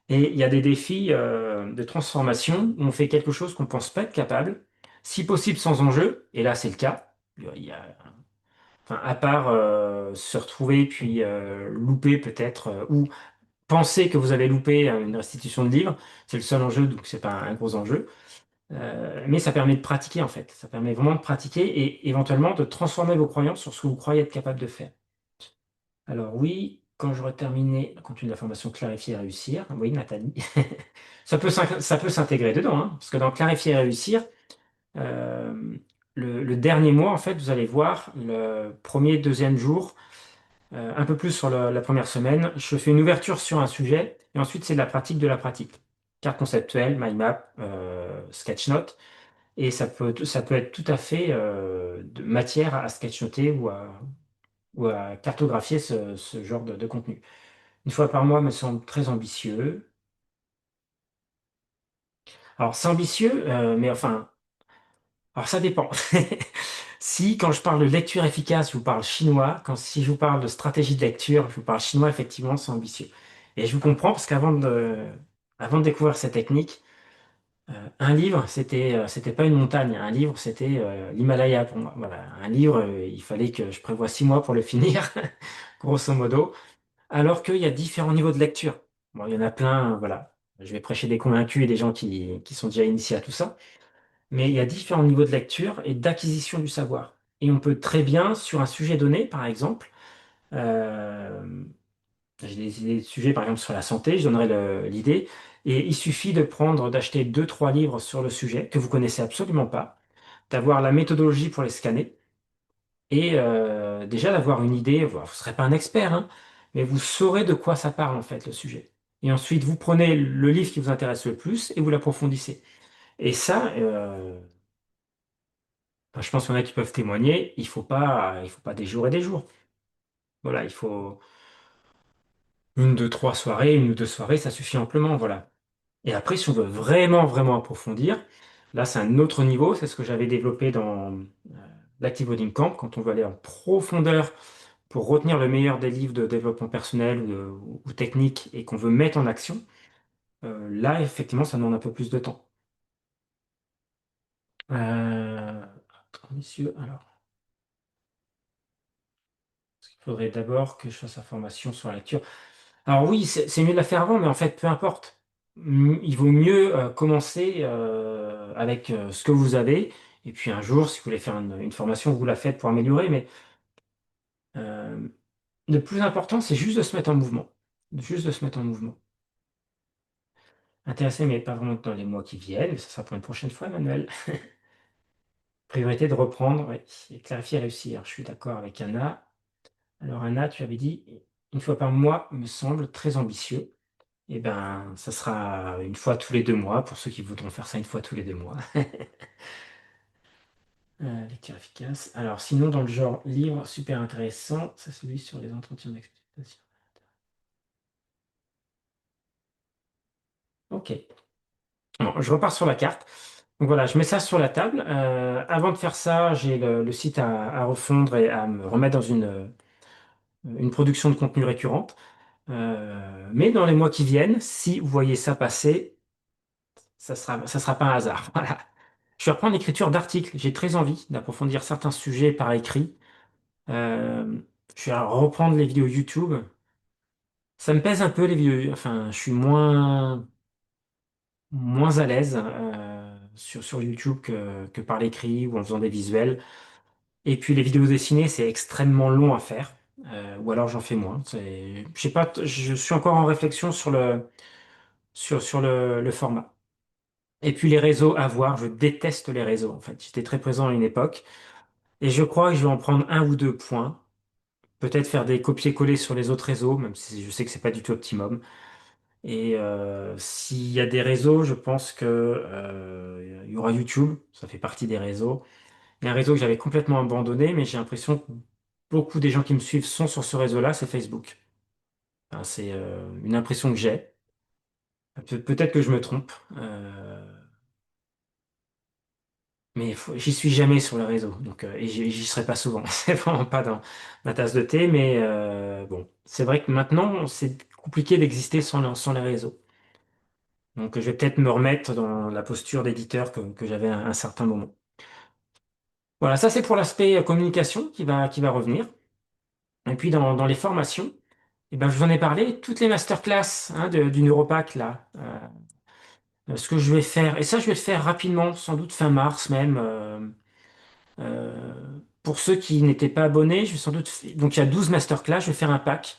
Et il y a des défis de transformation où on fait quelque chose qu'on ne pense pas être capable, si possible sans enjeu, et là c'est le cas. Il y a, enfin, à part se retrouver puis louper peut-être, ou penser que vous avez loupé une restitution de livre, c'est le seul enjeu, donc c'est pas un gros enjeu. Mais ça permet de pratiquer en fait. Ça permet vraiment de pratiquer et éventuellement de transformer vos croyances sur ce que vous croyez être capable de faire. Alors oui, quand j'aurai terminé le contenu de la formation Clarifier et réussir, oui, Nathalie, ça peut s'intégrer dedans, hein, parce que dans Clarifier et réussir, euh, le dernier mois, en fait, vous allez voir, le premier, deuxième jour, un peu plus sur la première semaine, je fais une ouverture sur un sujet, et ensuite c'est de la pratique de la pratique. Carte conceptuelle, mind map, sketchnote, et ça peut être tout à fait de matière à sketchnoter ou à cartographier ce genre de contenu. Une fois par mois me semble très ambitieux. Alors, c'est ambitieux, mais enfin, alors ça dépend. Si, quand je parle de lecture efficace, je vous parle chinois, si je vous parle de stratégie de lecture, je vous parle chinois, effectivement, c'est ambitieux. Et je vous comprends parce avant de découvrir cette technique, Un livre, c'était pas une montagne. Un livre, c'était l'Himalaya pour moi. Voilà, un livre, il fallait que je prévoie 6 mois pour le finir, grosso modo. Alors qu'il y a différents niveaux de lecture. Bon, il y en a plein, voilà. Je vais prêcher des convaincus et des gens qui sont déjà initiés à tout ça. Mais il y a différents niveaux de lecture et d'acquisition du savoir. Et on peut très bien, sur un sujet donné, par exemple, euh, j'ai des sujets, par exemple, sur la santé, je donnerai l'idée. Et il suffit de prendre, d'acheter deux, trois livres sur le sujet que vous connaissez absolument pas, d'avoir la méthodologie pour les scanner et déjà d'avoir une idée. Vous ne serez pas un expert, hein, mais vous saurez de quoi ça parle en fait le sujet. Et ensuite, vous prenez le livre qui vous intéresse le plus et vous l'approfondissez. Et ça, enfin, je pense qu'il y en a qui peuvent témoigner. Il faut pas des jours et des jours. Voilà, il faut une, deux, trois soirées, une ou deux soirées, ça suffit amplement. Voilà. Et après, si on veut vraiment, vraiment approfondir, là, c'est un autre niveau. C'est ce que j'avais développé dans l'Active Coding Camp, quand on veut aller en profondeur pour retenir le meilleur des livres de développement personnel ou technique et qu'on veut mettre en action. Là, effectivement, ça demande un peu plus de temps. Attends, messieurs, alors, il faudrait d'abord que je fasse la formation sur la lecture. Alors oui, c'est mieux de la faire avant, mais en fait, peu importe. Il vaut mieux commencer avec ce que vous avez. Et puis un jour, si vous voulez faire une formation, vous la faites pour améliorer. Mais euh, le plus important, c'est juste de se mettre en mouvement. Juste de se mettre en mouvement. Intéressé, mais pas vraiment dans les mois qui viennent. Mais ça sera pour une prochaine fois, Emmanuel. Priorité de reprendre, ouais, et clarifier et réussir. Je suis d'accord avec Anna. Alors Anna, tu avais dit une fois par mois, me semble très ambitieux. Eh ben, ça sera une fois tous les 2 mois, pour ceux qui voudront faire ça une fois tous les 2 mois. Lecture efficace. Alors, sinon, dans le genre livre super intéressant, c'est celui sur les entretiens d'exploitation. Ok. Bon, je repars sur la carte. Donc voilà, je mets ça sur la table. Avant de faire ça, j'ai le site à refondre et à me remettre dans une production de contenu récurrente. Mais dans les mois qui viennent, si vous voyez ça passer, ça sera pas un hasard. Voilà. Je vais reprendre l'écriture d'articles. J'ai très envie d'approfondir certains sujets par écrit. Euh, je vais reprendre les vidéos YouTube. Ça me pèse un peu les vidéos. Enfin, je suis moins à l'aise sur YouTube que par l'écrit ou en faisant des visuels. Et puis les vidéos dessinées, c'est extrêmement long à faire. Ou alors j'en fais moins. Je sais pas, je suis encore en réflexion sur le format. Et puis les réseaux à voir, je déteste les réseaux en fait. J'étais très présent à une époque. Et je crois que je vais en prendre un ou deux points. Peut-être faire des copier-coller sur les autres réseaux, même si je sais que c'est pas du tout optimum. Et s'il y a des réseaux, je pense que il y aura YouTube, ça fait partie des réseaux. Il y a un réseau que j'avais complètement abandonné, mais j'ai l'impression que beaucoup des gens qui me suivent sont sur ce réseau-là, c'est Facebook. Enfin, c'est une impression que j'ai. Peut-être que je me trompe, mais j'y suis jamais sur le réseau, donc et j'y serai pas souvent. C'est vraiment pas dans ma tasse de thé, mais bon, c'est vrai que maintenant c'est compliqué d'exister sans les réseaux. Donc je vais peut-être me remettre dans la posture d'éditeur que j'avais à un certain moment. Voilà, ça c'est pour l'aspect communication qui va revenir. Et puis dans les formations, eh ben, je vous en ai parlé, toutes les masterclass hein, du Neuropack là. Ce que je vais faire, et ça je vais le faire rapidement, sans doute fin mars même. Euh, pour ceux qui n'étaient pas abonnés, je vais sans doute. Donc il y a 12 masterclass, je vais faire un pack.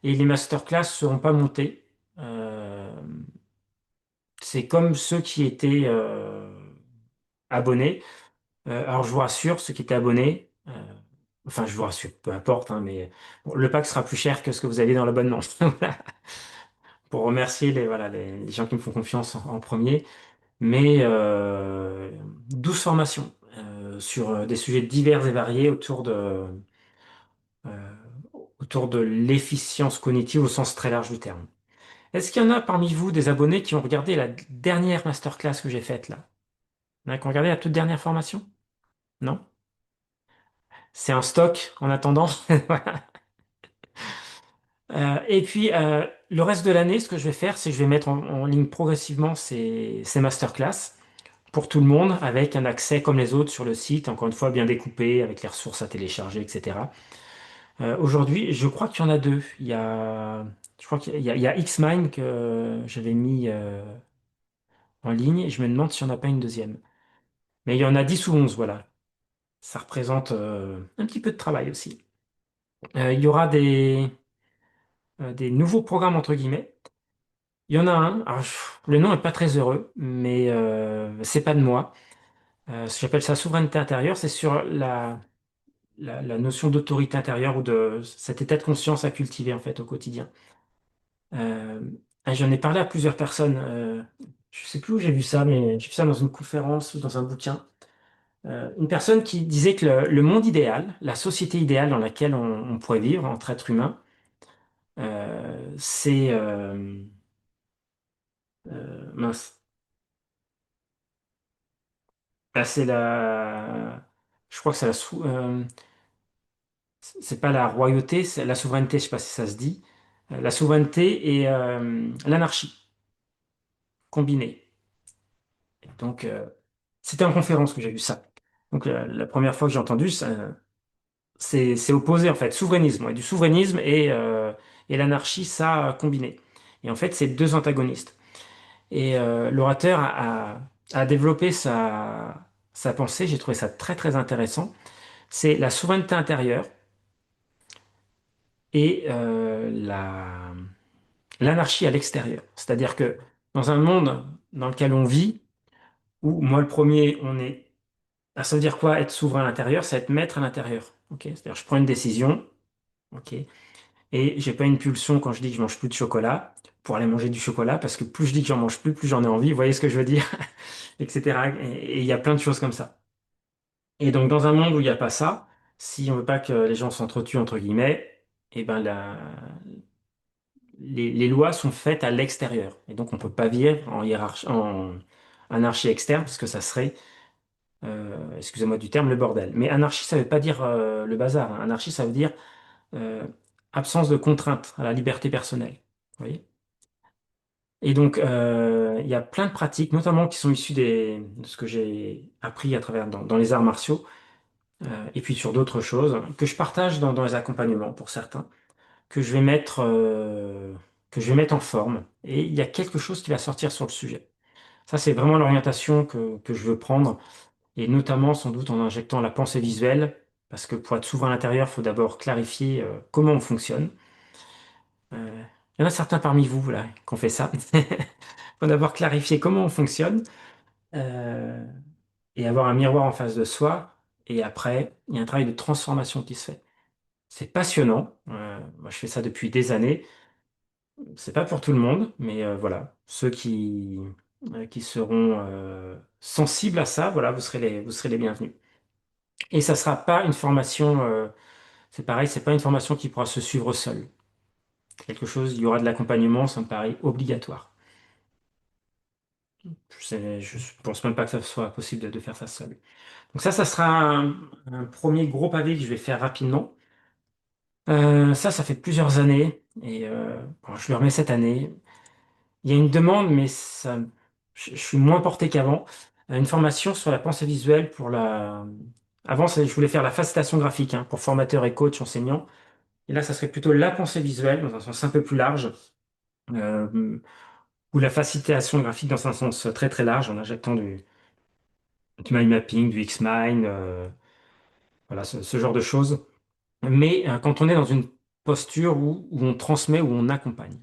Et les masterclass ne seront pas montés. Euh, c'est comme ceux qui étaient abonnés. Alors je vous rassure, ceux qui étaient abonnés, enfin je vous rassure, peu importe, hein, mais bon, le pack sera plus cher que ce que vous aviez dans l'abonnement. Voilà. Pour remercier voilà, les gens qui me font confiance en premier. Mais 12 formations sur des sujets divers et variés euh, autour de l'efficience cognitive au sens très large du terme. Est-ce qu'il y en a parmi vous des abonnés qui ont regardé la dernière masterclass que j'ai faite là? Il y en a qui ont regardé la toute dernière formation? Non? C'est un stock en attendant. Voilà. Et puis, le reste de l'année, ce que je vais faire, c'est que je vais mettre en ligne progressivement ces masterclass pour tout le monde, avec un accès comme les autres sur le site, encore une fois bien découpé, avec les ressources à télécharger, etc. Aujourd'hui, je crois qu'il y en a deux. Je crois qu'il y a Xmind que j'avais mis en ligne, et je me demande s'il n'y en a pas une deuxième. Mais il y en a 10 ou 11, voilà. Ça représente un petit peu de travail aussi. Il y aura des nouveaux programmes, entre guillemets. Il y en a un, alors, le nom est pas très heureux, mais c'est pas de moi. J'appelle ça souveraineté intérieure, c'est sur la notion d'autorité intérieure ou de cet état de conscience à cultiver en fait au quotidien. Euh, J'en ai parlé à plusieurs personnes. Je sais plus où j'ai vu ça, mais j'ai vu ça dans une conférence ou dans un bouquin. Une personne qui disait que le monde idéal, la société idéale dans laquelle on pourrait vivre entre êtres humains, c'est mince. C'est je crois que c'est c'est pas la royauté, c'est la souveraineté, je sais pas si ça se dit. La souveraineté et l'anarchie combinées. Donc, c'était en conférence que j'ai vu ça. Donc, la première fois que j'ai entendu, c'est opposé en fait, souverainisme, ouais, du souverainisme et l'anarchie, ça combiné. Et en fait, c'est deux antagonistes. Et l'orateur a développé sa pensée, j'ai trouvé ça très très intéressant. C'est la souveraineté intérieure et l'anarchie à l'extérieur. C'est-à-dire que dans un monde dans lequel on vit, où moi le premier, ça veut dire quoi être souverain à l'intérieur? C'est être maître à l'intérieur. Ok. C'est-à-dire je prends une décision, ok, et j'ai pas une pulsion quand je dis que je mange plus de chocolat pour aller manger du chocolat, parce que plus je dis que j'en mange plus j'en ai envie. Vous voyez ce que je veux dire? Etc. Et il y a plein de choses comme ça. Et donc dans un monde où il n'y a pas ça, si on veut pas que les gens s'entretuent entre guillemets, eh ben les lois sont faites à l'extérieur. Et donc, on ne peut pas vivre en hiérarchie, en anarchie externe, parce que ça serait, excusez-moi du terme, le bordel. Mais anarchie, ça ne veut pas dire le bazar, hein. Anarchie, ça veut dire euh, absence de contrainte à la liberté personnelle. Vous voyez? Et donc, il y a plein de pratiques, notamment qui sont issues de ce que j'ai appris à travers dans les arts martiaux, et puis sur d'autres choses, que je partage dans les accompagnements pour certains, que je vais mettre, que je vais mettre en forme. Et il y a quelque chose qui va sortir sur le sujet. Ça, c'est vraiment l'orientation que je veux prendre, et notamment sans doute en injectant la pensée visuelle, parce que pour être souverain à l'intérieur, il faut d'abord clarifier comment on fonctionne. Il y en a certains parmi vous là, qui ont fait ça. Il faut d'abord clarifier comment on fonctionne euh, et avoir un miroir en face de soi. Et après, il y a un travail de transformation qui se fait. C'est passionnant. Moi, je fais ça depuis des années. C'est pas pour tout le monde, mais voilà, ceux qui seront sensibles à ça, voilà, vous serez les bienvenus. Et ça sera pas une formation, c'est pareil, c'est pas une formation qui pourra se suivre seule. Quelque chose, il y aura de l'accompagnement, ça me paraît obligatoire. Je pense même pas que ça soit possible de faire ça seul. Donc ça sera un premier gros pavé que je vais faire rapidement. Ça fait plusieurs années et bon, je le remets cette année. Il y a une demande, mais je suis moins porté qu'avant. Une formation sur la pensée visuelle pour la. Avant, je voulais faire la facilitation graphique hein, pour formateurs et coachs, enseignants. Et là, ça serait plutôt la pensée visuelle dans un sens un peu plus large, euh, ou la facilitation graphique dans un sens très très large en injectant du mind mapping, du Xmind, voilà, ce genre de choses. Mais quand on est dans une posture où on transmet, où on accompagne,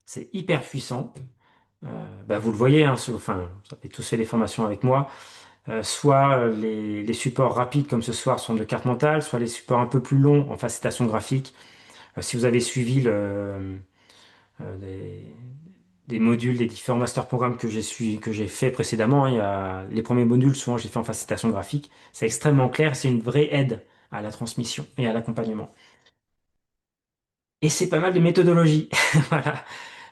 c'est hyper puissant. Bah, vous le voyez, hein, enfin, vous avez tous fait des formations avec moi. Soit les supports rapides comme ce soir sont de carte mentale, soit les supports un peu plus longs en facilitation graphique. Si vous avez suivi des modules des différents master programmes que j'ai fait précédemment, hein, les premiers modules, souvent j'ai fait en facilitation graphique. C'est extrêmement clair, c'est une vraie aide à la transmission et à l'accompagnement. Et c'est pas mal de méthodologie. Voilà.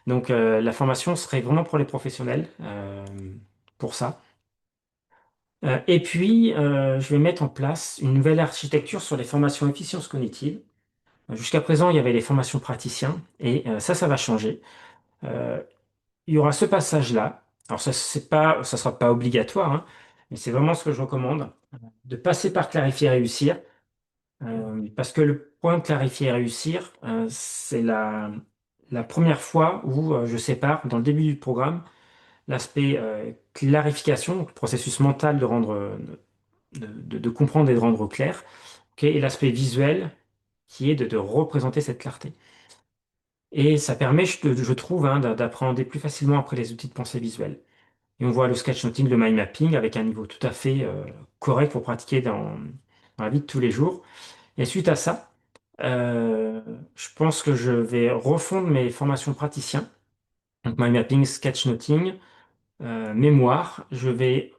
Donc la formation serait vraiment pour les professionnels pour ça. Et puis, je vais mettre en place une nouvelle architecture sur les formations efficience cognitive. Jusqu'à présent, il y avait les formations praticiens et ça va changer. Euh, il y aura ce passage-là. Alors ça sera pas obligatoire, hein, mais c'est vraiment ce que je recommande, de passer par clarifier et réussir. Parce que le point de clarifier et réussir, c'est la première fois où je sépare dans le début du programme l'aspect clarification, donc le processus mental de rendre, de comprendre et de rendre clair, ok, et l'aspect visuel qui est de représenter cette clarté. Et ça permet, je trouve, hein, d'appréhender plus facilement après les outils de pensée visuelle. Et on voit le sketchnoting, le mind mapping avec un niveau tout à fait correct pour pratiquer dans la vie de tous les jours. Et suite à ça, je pense que je vais refondre mes formations praticiens. Donc mind mapping, sketchnoting, mémoire. Je vais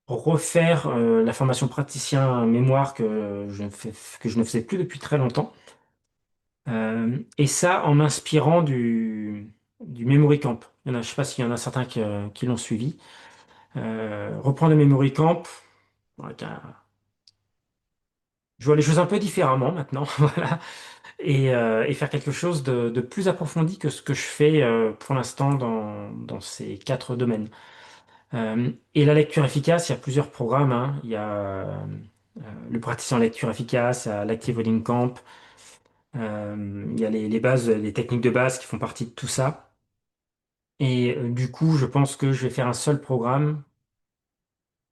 refaire la formation praticien mémoire que je ne faisais plus depuis très longtemps. Et ça en m'inspirant du Memory Camp. Je ne sais pas s'il y en a certains qui l'ont suivi. Reprendre le Memory Camp, ouais, je vois les choses un peu différemment maintenant, voilà, et faire quelque chose de plus approfondi que ce que je fais pour l'instant dans ces quatre domaines. Et la lecture efficace, il y a plusieurs programmes, hein. Il y a le praticien en lecture efficace, il y a l'Active Reading Camp, il y a les bases, les techniques de base qui font partie de tout ça. Et du coup, je pense que je vais faire un seul programme,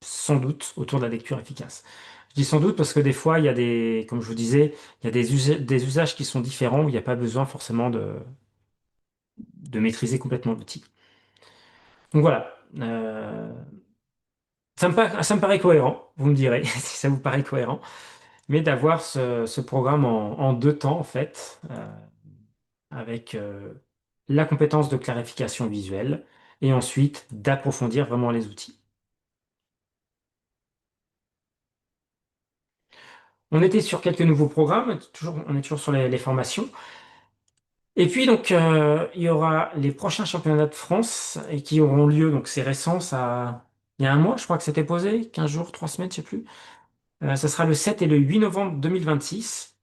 sans doute, autour de la lecture efficace. Je dis sans doute parce que des fois, il y a comme je vous disais, il y a des usages qui sont différents où il n'y a pas besoin forcément de maîtriser complètement l'outil. Donc voilà. Ça me paraît cohérent, vous me direz si ça vous paraît cohérent, mais d'avoir ce programme en deux temps, en fait, avec la compétence de clarification visuelle et ensuite d'approfondir vraiment les outils. On était sur quelques nouveaux programmes, on est toujours sur les formations. Et puis donc il y aura les prochains championnats de France et qui auront lieu, donc c'est récent, il y a un mois, je crois que c'était posé, 15 jours, 3 semaines, je sais plus. Ça sera le 7 et le 8 novembre 2026,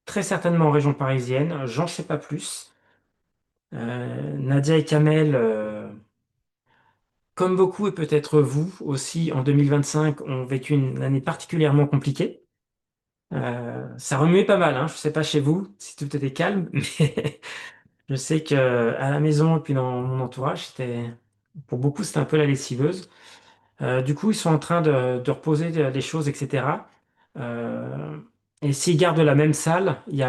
très certainement en région parisienne, j'en sais pas plus. Nadia et Kamel, comme beaucoup et peut-être vous aussi, en 2025, ont vécu une année particulièrement compliquée. Ça remuait pas mal, hein. Je sais pas chez vous si tout était calme, mais je sais que à la maison et puis dans mon entourage, pour beaucoup, c'était un peu la lessiveuse. Du coup, ils sont en train de reposer les choses, etc. Euh, et s'ils gardent la même salle, il y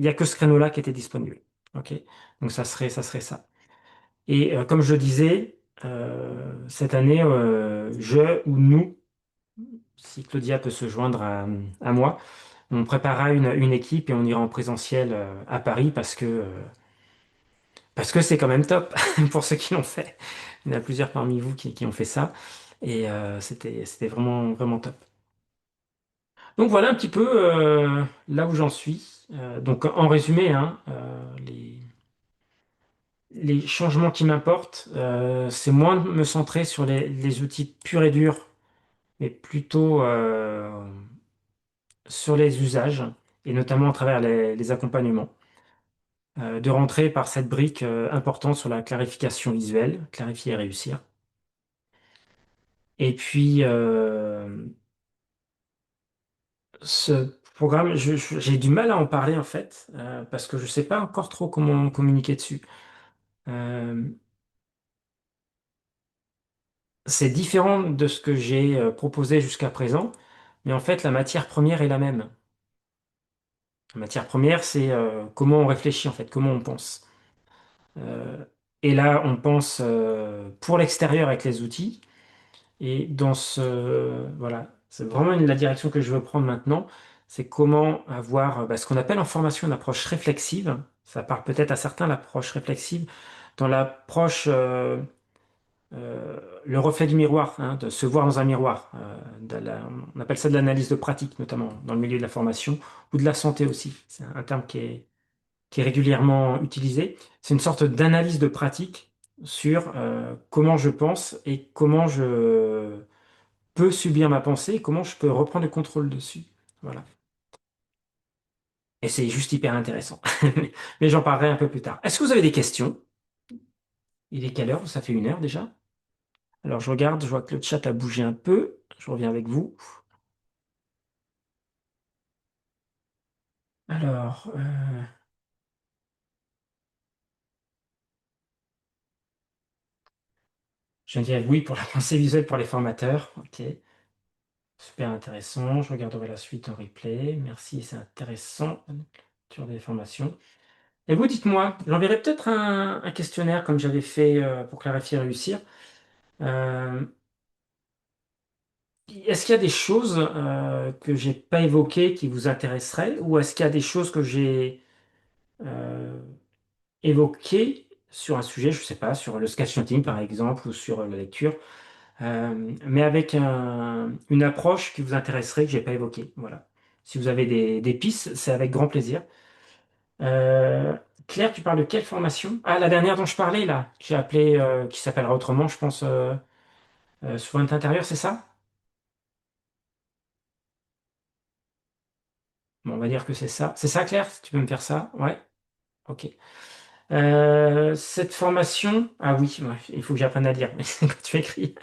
a que ce créneau-là qui était disponible. Ok, donc ça serait ça. Et comme je le disais, cette année, je ou nous, si Claudia peut se joindre à moi, on préparera une équipe et on ira en présentiel à Paris parce que c'est quand même top pour ceux qui l'ont fait. Il y en a plusieurs parmi vous qui ont fait ça et c'était vraiment, vraiment top. Donc voilà un petit peu là où j'en suis. Donc en résumé, hein, les changements qui m'importent, c'est moins de me centrer sur les outils purs et durs, mais plutôt sur les usages et notamment à travers les accompagnements. De rentrer par cette brique importante sur la clarification visuelle, clarifier et réussir. Et puis, ce programme, j'ai du mal à en parler en fait, parce que je ne sais pas encore trop comment communiquer dessus. Euh, c'est différent de ce que j'ai proposé jusqu'à présent, mais en fait, la matière première est la même. La matière première, c'est comment on réfléchit en fait, comment on pense. Euh, et là, on pense pour l'extérieur avec les outils. Et voilà, c'est vraiment la direction que je veux prendre maintenant, c'est comment avoir ce qu'on appelle en formation une approche réflexive. Ça parle peut-être à certains, l'approche réflexive. Dans l'approche, le reflet du miroir, hein, de se voir dans un miroir. On appelle ça de l'analyse de pratique, notamment dans le milieu de la formation ou de la santé aussi. C'est un terme qui est régulièrement utilisé. C'est une sorte d'analyse de pratique sur comment je pense et comment je peux subir ma pensée et comment je peux reprendre le contrôle dessus. Voilà. Et c'est juste hyper intéressant. Mais j'en parlerai un peu plus tard. Est-ce que vous avez des questions? Il est quelle heure? Ça fait 1 heure déjà. Alors je regarde, je vois que le chat a bougé un peu. Je reviens avec vous. Alors, je viens de dire oui pour la pensée visuelle pour les formateurs. Ok, super intéressant. Je regarderai la suite en replay. Merci, c'est intéressant. Sur des formations. Et vous, dites-moi, j'enverrai peut-être un questionnaire comme j'avais fait pour clarifier et réussir. Euh, Est-ce qu'il y a des choses que j'ai pas évoquées qui vous intéresseraient, ou est-ce qu'il y a des choses que j'ai euh, évoquées sur un sujet, je sais pas, sur le sketchnoting par exemple, ou sur la lecture, mais avec une approche qui vous intéresserait que j'ai pas évoquée. Voilà. Si vous avez des pistes, c'est avec grand plaisir. Euh, Claire, tu parles de quelle formation? Ah, la dernière dont je parlais là, que j'ai appelée, qui s'appellera autrement, je pense, souveraineté intérieure, c'est ça? Bon, on va dire que c'est ça. C'est ça, Claire? Tu peux me faire ça? Ouais. Ok. Cette formation, ah oui, ouais, il faut que j'apprenne à lire, mais c'est quand tu écris.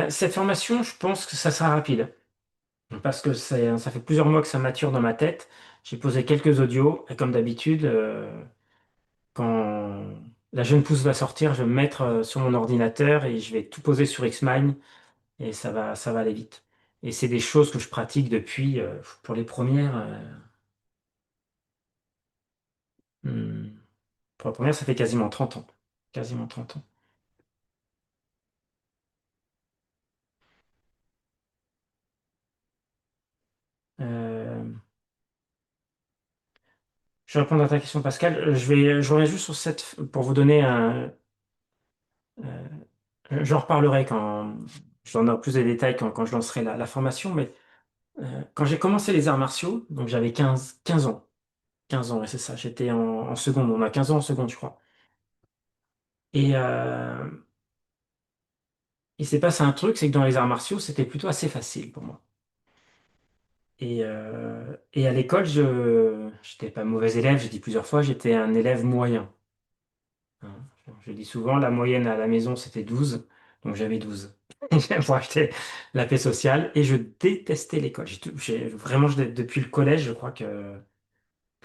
Cette formation, je pense que ça sera rapide, parce que ça fait plusieurs mois que ça mature dans ma tête. J'ai posé quelques audios, et comme d'habitude, quand la jeune pousse va sortir, je vais me mettre sur mon ordinateur et je vais tout poser sur Xmind, et ça va aller vite. Et c'est des choses que je pratique depuis, pour les premières, hmm, pour la première, ça fait quasiment 30 ans. Quasiment 30 ans. Euh, je vais répondre à ta question, Pascal. Je reviens juste sur cette pour vous donner un. euh, J'en reparlerai quand j'en aurai plus de détails quand je lancerai la formation. Mais quand j'ai commencé les arts martiaux, donc j'avais 15 ans. 15 ans, ouais, c'est ça. J'étais en seconde. On a 15 ans en seconde, je crois. Et il s'est passé un truc, c'est que dans les arts martiaux, c'était plutôt assez facile pour moi. Et à l'école, je n'étais pas mauvais élève, j'ai dit plusieurs fois, j'étais un élève moyen. Hein. Je dis souvent, la moyenne à la maison, c'était 12, donc j'avais 12 pour acheter la paix sociale, et je détestais l'école. Vraiment, depuis le collège, je crois que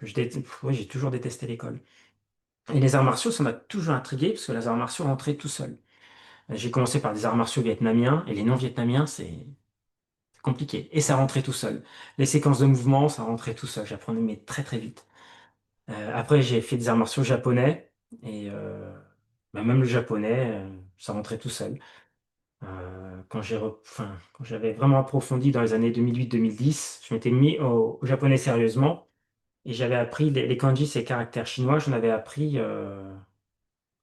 ouais, j'ai toujours détesté l'école. Et les arts martiaux, ça m'a toujours intrigué, parce que les arts martiaux rentraient tout seul. J'ai commencé par des arts martiaux vietnamiens, et les non-vietnamiens, c'est compliqué. Et ça rentrait tout seul. Les séquences de mouvement, ça rentrait tout seul. J'apprenais mais très très vite. Après, j'ai fait des arts martiaux japonais, et bah, même le japonais, ça rentrait tout seul. Quand j'avais vraiment approfondi dans les années 2008-2010, je m'étais mis au japonais sérieusement, et j'avais appris les kanji, ces caractères chinois, j'en avais appris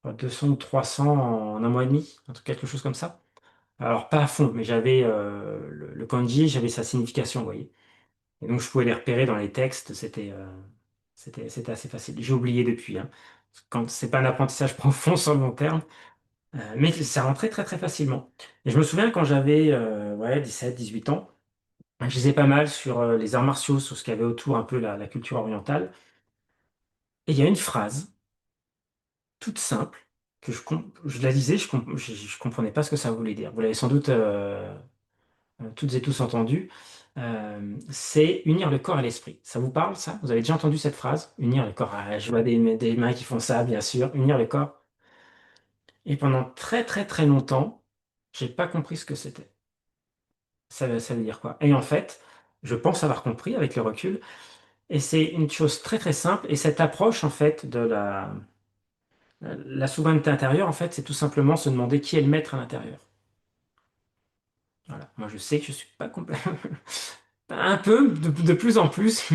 200 ou 300 en un mois et demi, quelque chose comme ça. Alors pas à fond, mais j'avais le kanji, j'avais sa signification, vous voyez. Et donc je pouvais les repérer dans les textes, c'était assez facile. J'ai oublié depuis, hein. Quand c'est pas un apprentissage profond sur le long terme, mais ça rentrait très très facilement. Et je me souviens quand j'avais ouais, 17, 18 ans, je lisais pas mal sur les arts martiaux, sur ce qu'il y avait autour, un peu la culture orientale. Et il y a une phrase toute simple que je la lisais, je comprenais pas ce que ça voulait dire. Vous l'avez sans doute toutes et tous entendu. C'est unir le corps et l'esprit. Ça vous parle, ça? Vous avez déjà entendu cette phrase? Unir le corps. Ah, je vois des mains qui font ça, bien sûr. Unir le corps. Et pendant très très très longtemps, j'ai pas compris ce que c'était. Ça veut dire quoi? Et en fait, je pense avoir compris avec le recul. Et c'est une chose très très simple. Et cette approche, en fait, de la souveraineté intérieure, en fait, c'est tout simplement se demander qui est le maître à l'intérieur. Voilà. Moi, je sais que je suis pas complètement. Un peu, de plus en plus,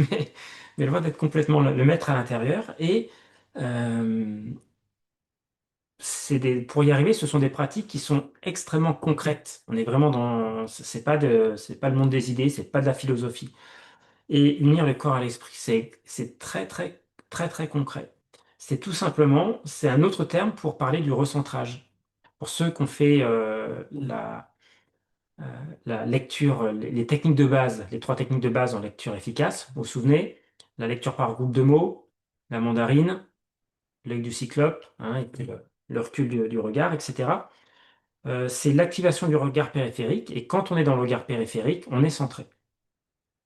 mais loin d'être complètement le maître à l'intérieur. Et euh, pour y arriver, ce sont des pratiques qui sont extrêmement concrètes. On est vraiment c'est pas le monde des idées, c'est pas de la philosophie. Et unir le corps à l'esprit, c'est très, très, très, très concret. C'est un autre terme pour parler du recentrage. Pour ceux qui ont fait euh, la lecture, les techniques de base, les 3 techniques de base en lecture efficace, vous vous souvenez? la lecture par groupe de mots, la mandarine, l'œil du cyclope, hein, et puis le recul du regard, etc. C'est l'activation du regard périphérique. Et quand on est dans le regard périphérique, on est centré.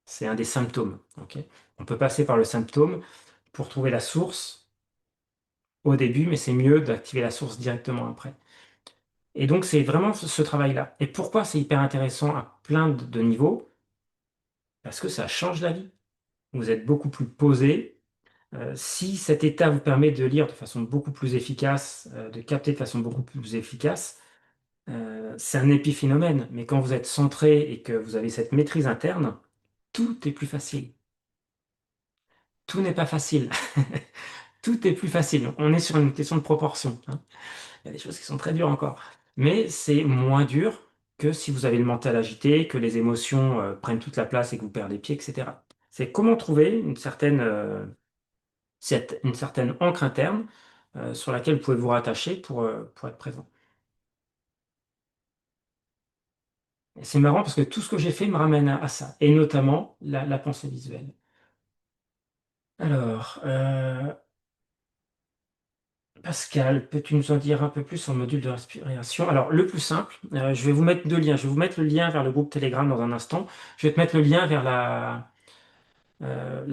C'est un des symptômes. Ok. On peut passer par le symptôme pour trouver la source au début, mais c'est mieux d'activer la source directement après. Et donc, c'est vraiment ce travail-là. Et pourquoi c'est hyper intéressant à plein de niveaux? Parce que ça change la vie. Vous êtes beaucoup plus posé. Si cet état vous permet de lire de façon beaucoup plus efficace, de capter de façon beaucoup plus efficace, c'est un épiphénomène. Mais quand vous êtes centré et que vous avez cette maîtrise interne, tout est plus facile. Tout n'est pas facile. Tout est plus facile. On est sur une question de proportion, hein. Il y a des choses qui sont très dures encore. Mais c'est moins dur que si vous avez le mental agité, que les émotions prennent toute la place et que vous perdez pied, etc. C'est comment trouver une certaine encre interne sur laquelle vous pouvez vous rattacher pour être présent. Et c'est marrant parce que tout ce que j'ai fait me ramène à ça, et notamment la pensée visuelle. Alors, Pascal, peux-tu nous en dire un peu plus sur le module de respiration? Alors, le plus simple, je vais vous mettre deux liens. Je vais vous mettre le lien vers le groupe Telegram dans un instant. Je vais te mettre le lien vers la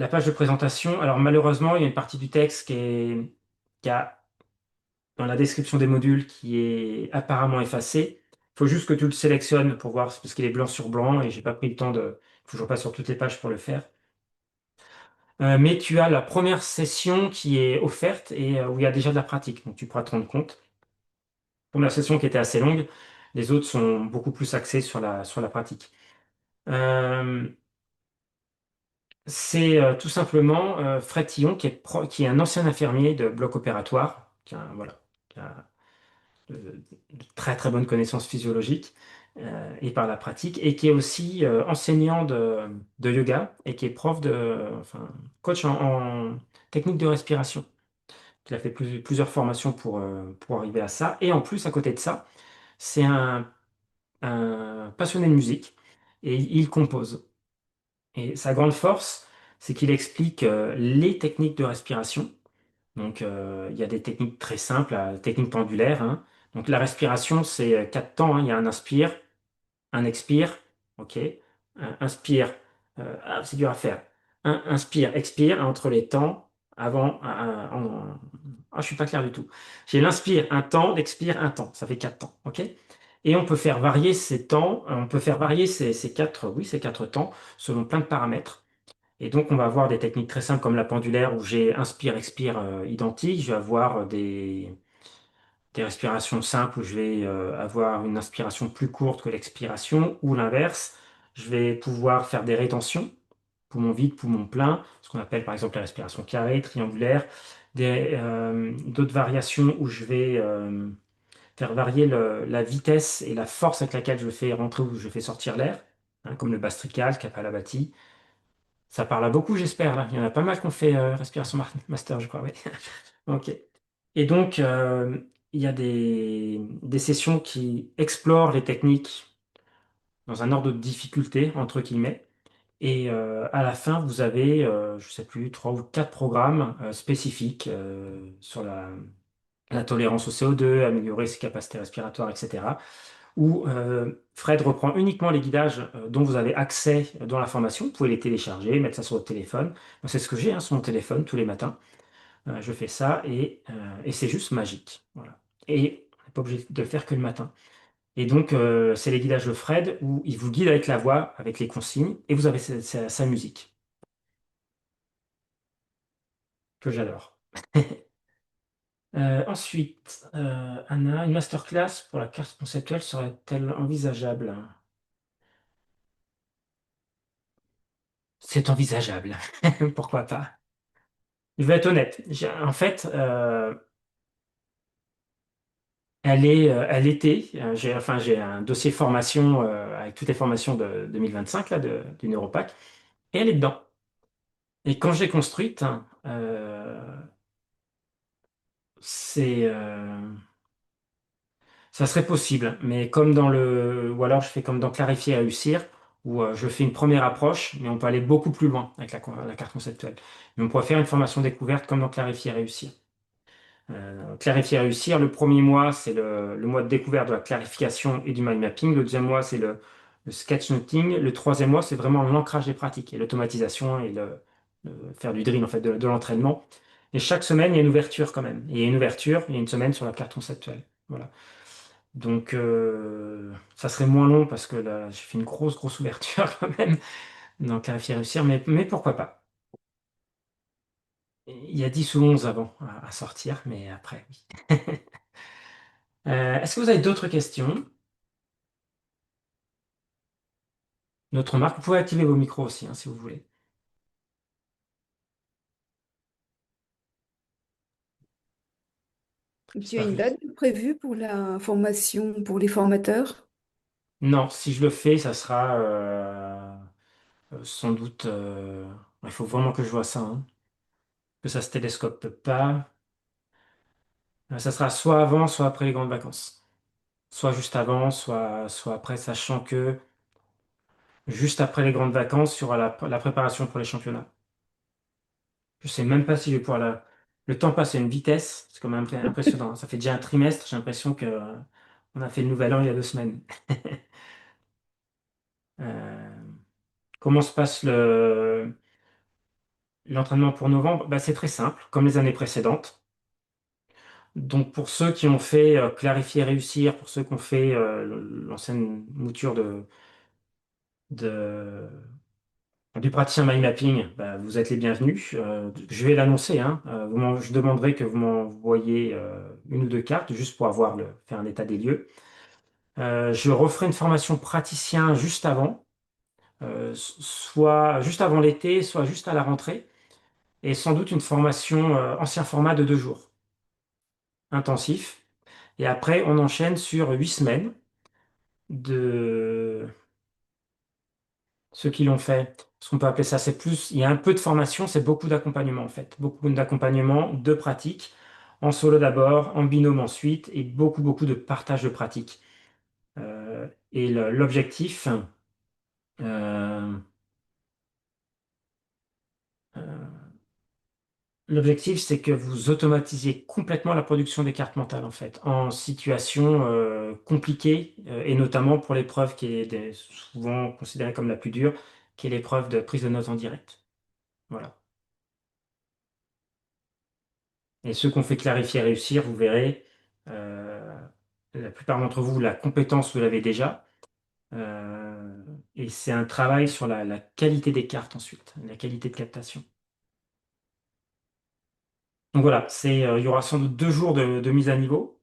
page de présentation. Alors, malheureusement, il y a une partie du texte qui a, dans la description des modules, qui est apparemment effacée. Il faut juste que tu le sélectionnes pour voir, parce qu'il est blanc sur blanc et j'ai pas pris le temps de. Il faut que je repasse sur toutes les pages pour le faire. Mais tu as la première session qui est offerte et où il y a déjà de la pratique. Donc, tu pourras te rendre compte. Première session qui était assez longue, les autres sont beaucoup plus axés sur la pratique. Euh, c'est tout simplement Fred Tillon qui est un ancien infirmier de bloc opératoire, voilà, qui a de très très bonnes connaissances physiologiques et par la pratique, et qui est aussi enseignant de yoga et qui est enfin, coach en technique de respiration. Il a fait plusieurs formations pour arriver à ça. Et en plus, à côté de ça, c'est un passionné de musique et il compose. Et sa grande force, c'est qu'il explique les techniques de respiration. Donc, il y a des techniques très simples, la technique pendulaire, hein. Donc, la respiration, c'est quatre temps, hein. Il y a un inspire, un expire, ok. Inspire, c'est dur à faire. Inspire, expire entre les temps, avant, je suis pas clair du tout. J'ai l'inspire un temps, l'expire un temps, ça fait quatre temps, ok. Et on peut faire varier ces temps, on peut faire varier ces quatre temps selon plein de paramètres. Et donc, on va avoir des techniques très simples comme la pendulaire où j'ai inspire, expire identique. Je vais avoir des respirations simples où je vais avoir une inspiration plus courte que l'expiration ou l'inverse. Je vais pouvoir faire des rétentions, poumon vide, poumon plein, ce qu'on appelle par exemple la respiration carrée, triangulaire. D'autres variations où je vais faire varier la vitesse et la force avec laquelle je fais rentrer ou je fais sortir l'air, hein, comme le Bastrical, Kapalabhati. Ça parle à beaucoup, j'espère, là. Il y en a pas mal qui ont fait respiration master, je crois, oui. Ok. Et donc, il y a des sessions qui explorent les techniques dans un ordre de difficulté, entre guillemets. Et à la fin, vous avez, je sais plus, trois ou quatre programmes spécifiques sur la tolérance au CO2, améliorer ses capacités respiratoires, etc. Où Fred reprend uniquement les guidages dont vous avez accès dans la formation. Vous pouvez les télécharger, mettre ça sur votre téléphone. Moi, c'est ce que j'ai hein, sur mon téléphone tous les matins. Je fais ça et c'est juste magique. Voilà. Et on n'est pas obligé de le faire que le matin. Et donc, c'est les guidages de Fred où il vous guide avec la voix, avec les consignes, et vous avez sa musique, que j'adore. Ensuite, Anna, une masterclass pour la carte conceptuelle serait-elle envisageable? C'est envisageable. Pourquoi pas? Je vais être honnête. En fait, elle était. J'ai un dossier formation avec toutes les formations de 2025 là, du Neuropack, et elle est dedans. Et quand je l'ai construite, hein, c'est, ça serait possible, mais ou alors je fais comme dans Clarifier et réussir. où je fais une première approche, mais on peut aller beaucoup plus loin avec la carte conceptuelle. Mais on pourrait faire une formation découverte comme dans Clarifier et réussir. Clarifier et réussir, le premier mois, c'est le mois de découverte de la clarification et du mind mapping. Le deuxième mois, c'est le sketchnoting. Le troisième mois, c'est vraiment l'ancrage des pratiques et l'automatisation et faire du drill, en fait, de l'entraînement. Et chaque semaine, il y a une ouverture quand même. Et il y a une ouverture, il y a une semaine sur la carte conceptuelle. Voilà. Donc, ça serait moins long parce que là, j'ai fait une grosse, grosse ouverture quand même dans Clarifier et réussir, mais pourquoi pas. Il y a 10 ou 11 avant à sortir, mais après, oui. Est-ce que vous avez d'autres questions? Notre remarque, vous pouvez activer vos micros aussi, hein, si vous voulez. Tu as J'espère une que... date prévue pour la formation pour les formateurs? Non, si je le fais, ça sera sans doute... il faut vraiment que je vois ça, hein, que ça se télescope pas. Ça sera soit avant, soit après les grandes vacances. Soit juste avant, soit après, sachant que juste après les grandes vacances, il y aura la préparation pour les championnats. Je sais même pas si je vais pouvoir la... Le temps passe à une vitesse, c'est quand même impressionnant. Ça fait déjà un trimestre, j'ai l'impression que on a fait le nouvel an il y a 2 semaines. Euh, comment se passe l'entraînement pour novembre? Bah, c'est très simple, comme les années précédentes. Donc pour ceux qui ont fait clarifier, réussir, pour ceux qui ont fait l'ancienne mouture de- du praticien mind mapping, bah, vous êtes les bienvenus. Je vais l'annoncer, hein. Je demanderai que vous m'envoyiez une ou deux cartes juste pour faire un état des lieux. Je referai une formation praticien juste avant, soit juste avant l'été, soit juste à la rentrée, et sans doute une formation ancien format de 2 jours, intensif. Et après, on enchaîne sur 8 semaines de ceux qui l'ont fait. Ce qu'on peut appeler ça, c'est plus, il y a un peu de formation, c'est beaucoup d'accompagnement en fait. Beaucoup d'accompagnement, de pratique, en solo d'abord, en binôme ensuite, et beaucoup, beaucoup de partage de pratique. Et l'objectif, euh, euh, l'objectif, c'est que vous automatisiez complètement la production des cartes mentales, en fait, en situation compliquée, et notamment pour l'épreuve qui est souvent considérée comme la plus dure, qui est l'épreuve de prise de notes en direct. Voilà. Et ceux qu'on fait clarifier et réussir, vous verrez, euh, la plupart d'entre vous, la compétence, vous l'avez déjà. Euh, et c'est un travail sur la qualité des cartes ensuite, la qualité de captation. Donc voilà, il y aura sans doute 2 jours de mise à niveau.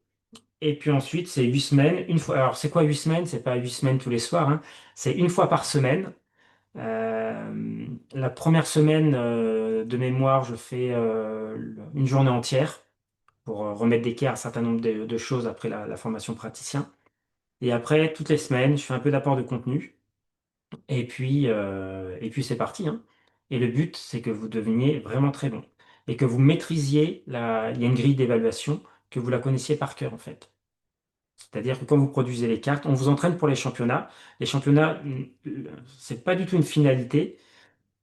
Et puis ensuite, c'est 8 semaines. Une fois, alors, c'est quoi 8 semaines? C'est pas 8 semaines tous les soirs, hein. C'est une fois par semaine. La première semaine de mémoire, je fais une journée entière pour remettre d'équerre un certain nombre de choses après la formation praticien. Et après, toutes les semaines, je fais un peu d'apport de contenu. Et puis c'est parti, hein. Et le but, c'est que vous deveniez vraiment très bon. Et que vous maîtrisiez il y a une grille d'évaluation, que vous la connaissiez par cœur, en fait. C'est-à-dire que quand vous produisez les cartes, on vous entraîne pour les championnats. Les championnats, c'est pas du tout une finalité,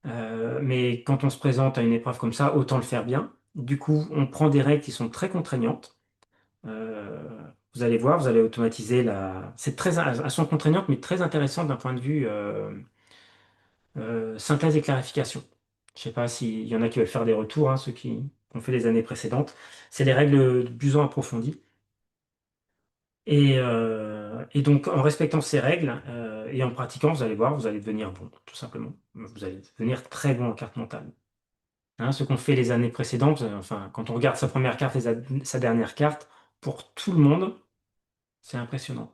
mais quand on se présente à une épreuve comme ça, autant le faire bien. Du coup, on prend des règles qui sont très contraignantes. Euh, vous allez voir, vous allez automatiser la. C'est très, elles sont contraignantes, mais très intéressantes d'un point de vue synthèse et clarification. Je sais pas s'il y en a qui veulent faire des retours, hein, ceux qui ont fait les années précédentes. C'est des règles de plus en approfondies. Et donc, en respectant ces règles et en pratiquant, vous allez voir, vous allez devenir bon, tout simplement. Vous allez devenir très bon en carte mentale. Hein, ce qu'on fait les années précédentes, enfin, quand on regarde sa première carte et sa dernière carte, pour tout le monde, c'est impressionnant.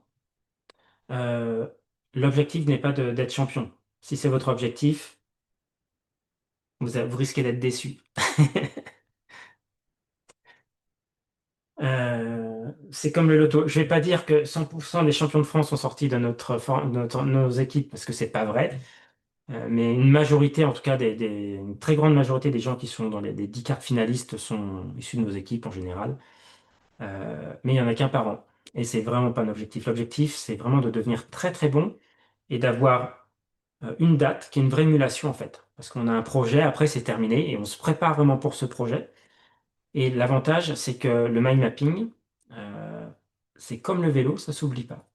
Euh, L'objectif n'est pas d'être champion. Si c'est votre objectif, vous risquez d'être déçu. C'est comme le loto. Je vais pas dire que 100% des champions de France sont sortis de nos équipes parce que c'est pas vrai. Mais une majorité, en tout cas, une très grande majorité des gens qui sont dans les 10 cartes finalistes sont issus de nos équipes en général. Mais il n'y en a qu'un par an. Et c'est vraiment pas un objectif. L'objectif, c'est vraiment de devenir très très bon et d'avoir une date qui est une vraie émulation en fait. Parce qu'on a un projet, après c'est terminé et on se prépare vraiment pour ce projet. Et l'avantage, c'est que le mind mapping, euh, c'est comme le vélo, ça s'oublie pas.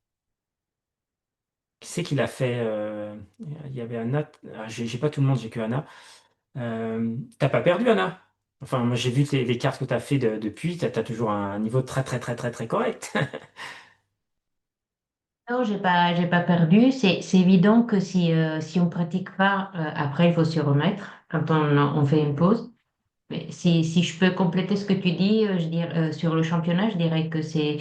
Qui c'est qui l'a fait? Il y avait Anna. Ah, j'ai pas tout le monde, j'ai que Anna. T'as pas perdu, Anna? Enfin, moi j'ai vu les cartes que tu as fait depuis, t'as toujours un niveau très très très très très correct. Non, j'ai pas perdu. C'est évident que si on pratique pas, après, il faut s'y remettre quand on fait une pause. Mais si je peux compléter ce que tu dis, je dirais, sur le championnat, je dirais que c'est